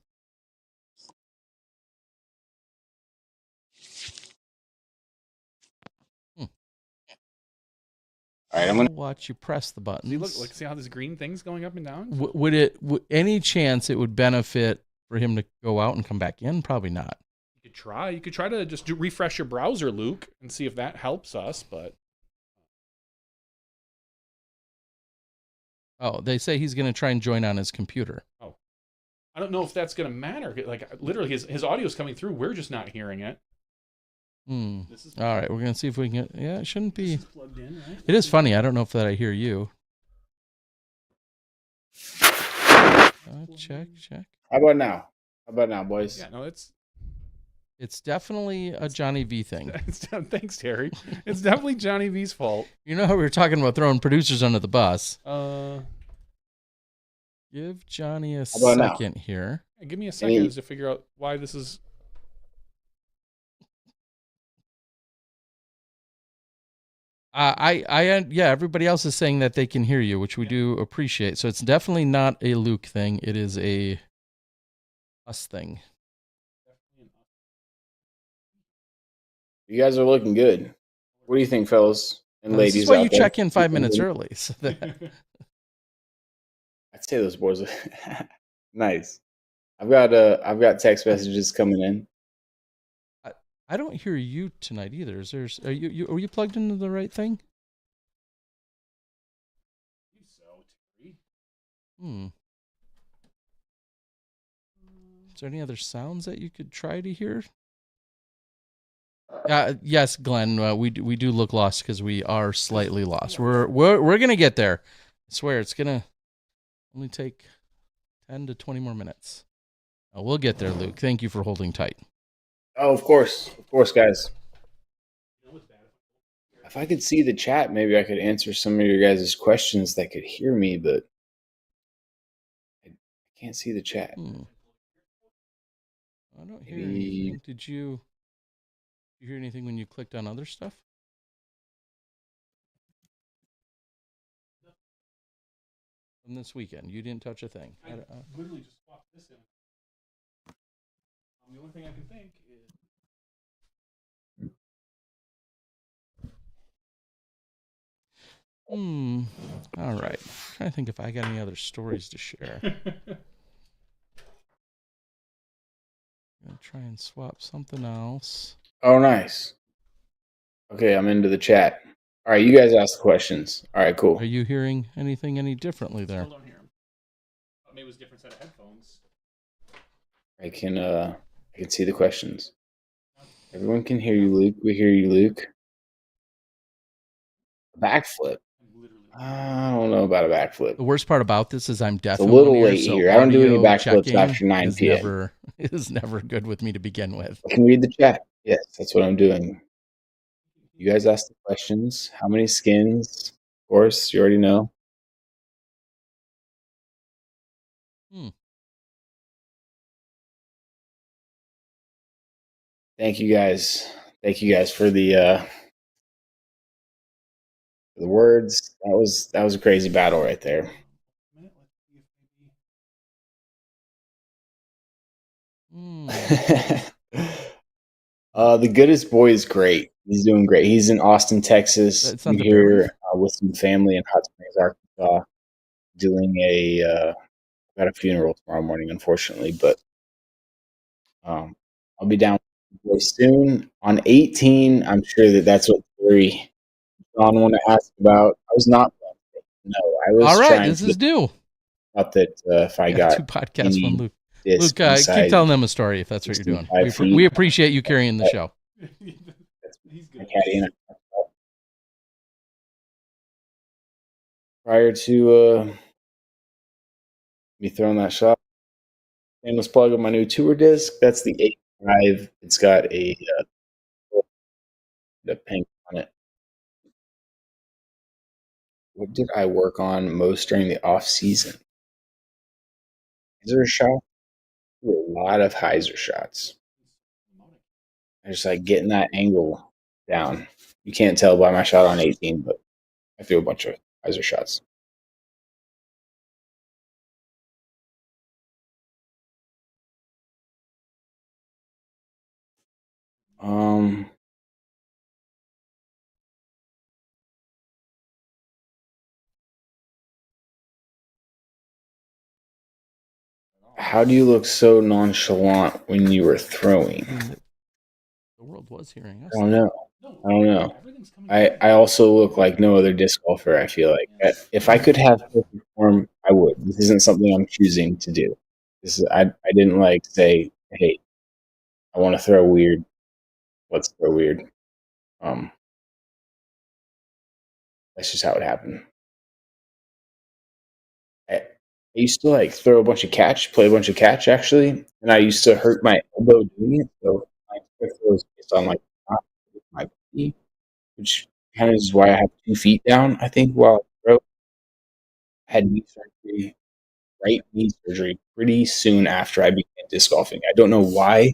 All right, I'm gonna watch you press the buttons. See how this green thing's going up and down? Would any chance it would benefit for him to go out and come back in? Probably not. You could try. You could try to just refresh your browser, Luke, and see if that helps us. But they say he's going to try and join on his computer. Oh, I don't know if that's going to matter. Like literally, his audio is coming through. We're just not hearing it. All right, we're going to see if we can get... Yeah, it shouldn't be... This is plugged in, right? It is funny. I don't know if that I hear you. Check. How about now, boys? Yeah, no, it's definitely a Johnny V thing. Thanks, Terry. It's definitely Johnny V's fault. You know how we were talking about throwing producers under the bus? Give Johnny a second here. Yeah, give me a second to figure out why this is... Everybody else is saying that they can hear you, which we do appreciate. So it's definitely not a Luke thing. It is a us thing. You guys are looking good. What do you think, fellas and ladies? This is why you check in 5 minutes early. So that... I'd say those boards are nice. I've got text messages coming in. I don't hear you tonight either. Are you plugged into the right thing? Is there any other sounds that you could try to hear? Yes, Glenn. We do look lost because we are slightly lost. We're gonna get there. I swear it's gonna only take 10 to 20 more minutes. We'll get there, Luke. Thank you for holding tight. Oh, of course, guys. If I could see the chat, maybe I could answer some of your guys' questions that could hear me, but I can't see the chat. I don't hear anything. Did you hear anything when you clicked on other stuff? From this weekend, you didn't touch a thing. I literally just swapped this in. The only thing I can think is... All right. I'm trying to think if I got any other stories to share. I'm going to try and swap something else. Oh, nice. Okay, I'm into the chat. All right, you guys ask the questions. All right, cool. Are you hearing anything any differently there? Still don't hear him. Maybe it was a different set of headphones. I can see the questions. Everyone can hear you, Luke. We hear you, Luke. Backflip. I don't know about a backflip. The worst part about this is I'm deaf. It's a little late here. I don't do any backflips after 9 p.m. Is never good with me to begin with. I can read the chat. Yes, that's what I'm doing. You guys asked the questions. How many skins? Of course, you already know. Thank you guys. Thank you guys for the words. That was a crazy battle right there. The goodest boy is great. He's doing great. He's in Austin, Texas. I'm here with some family in Hot Springs, Arkansas, doing got a funeral tomorrow morning, unfortunately, but I'll be down soon. On 18, I'm sure that's what Terry John want to ask about. I was not. No, I was. All right, this is due. Thought that if I got 2 podcasts from Luke. Luke, keep telling them a story if that's what you're doing. We appreciate you carrying the show. Prior to me throwing that shot, shameless plug of my new tour disc. That's the 8.5. It's got a pink on it. What did I work on most during the off season? Is there a shot? A lot of hyzer shots. I just like getting that angle down. You can't tell by my shot on 18, but I threw a bunch of hyzer shots. How do you look so nonchalant when you were throwing? The world was hearing us. I don't know. I also look like no other disc golfer, I feel like. If I could have perfect form, I would. This isn't something I'm choosing to do. I didn't like say, hey, I want to throw weird. Let's throw weird. That's just how it happened. I used to like throw a bunch of catch, play a bunch of catch actually, and I used to hurt my elbow doing it. So I throws based on like my feet, which kind of is why I have 2 feet down. I think while I throw, I had knee surgery, right knee surgery, pretty soon after I began disc golfing. I don't know why.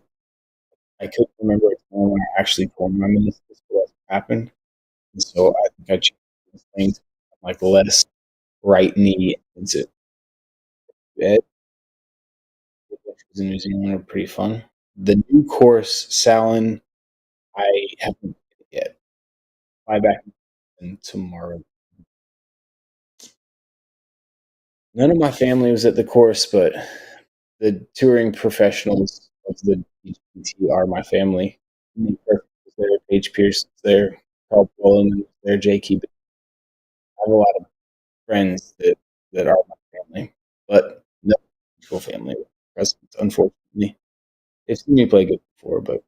I couldn't remember a time when I actually tore my meniscus, but what happened. And so I think I changed things like less right knee into bed. In New Zealand are pretty fun. The new course, Salin, I haven't yet. Fly back tomorrow. None of my family was at the course, but the touring professionals of the DGT are my family. Nick was there, Paige Pierce was there, Paul Bullen was there, Jake. I have a lot of friends that are my family, but no actual family present, unfortunately. They've seen me play good before, but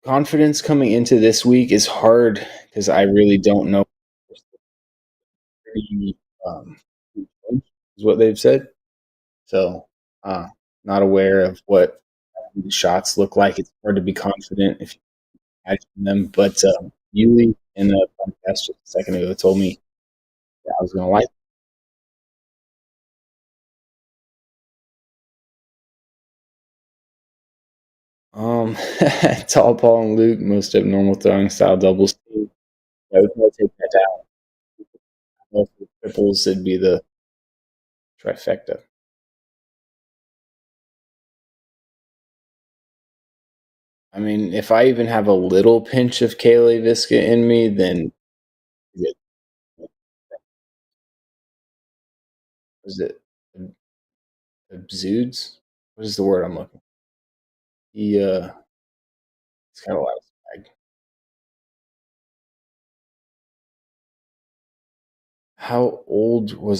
confidence coming into this week is hard because I really don't know. Is what they've said. So, not aware of what the shots look like. It's hard to be confident if you imagine them. But Yuli in the podcast just a second ago told me that I was going to like. Tall Paul and Luke, most abnormal throwing style doubles. I would probably take that down. For the triples, it'd be the trifecta. I mean, if I even have a little pinch of Callaway Visca in me, then is it exudes? What is the word I'm looking for? It's got a lot of swag. How old was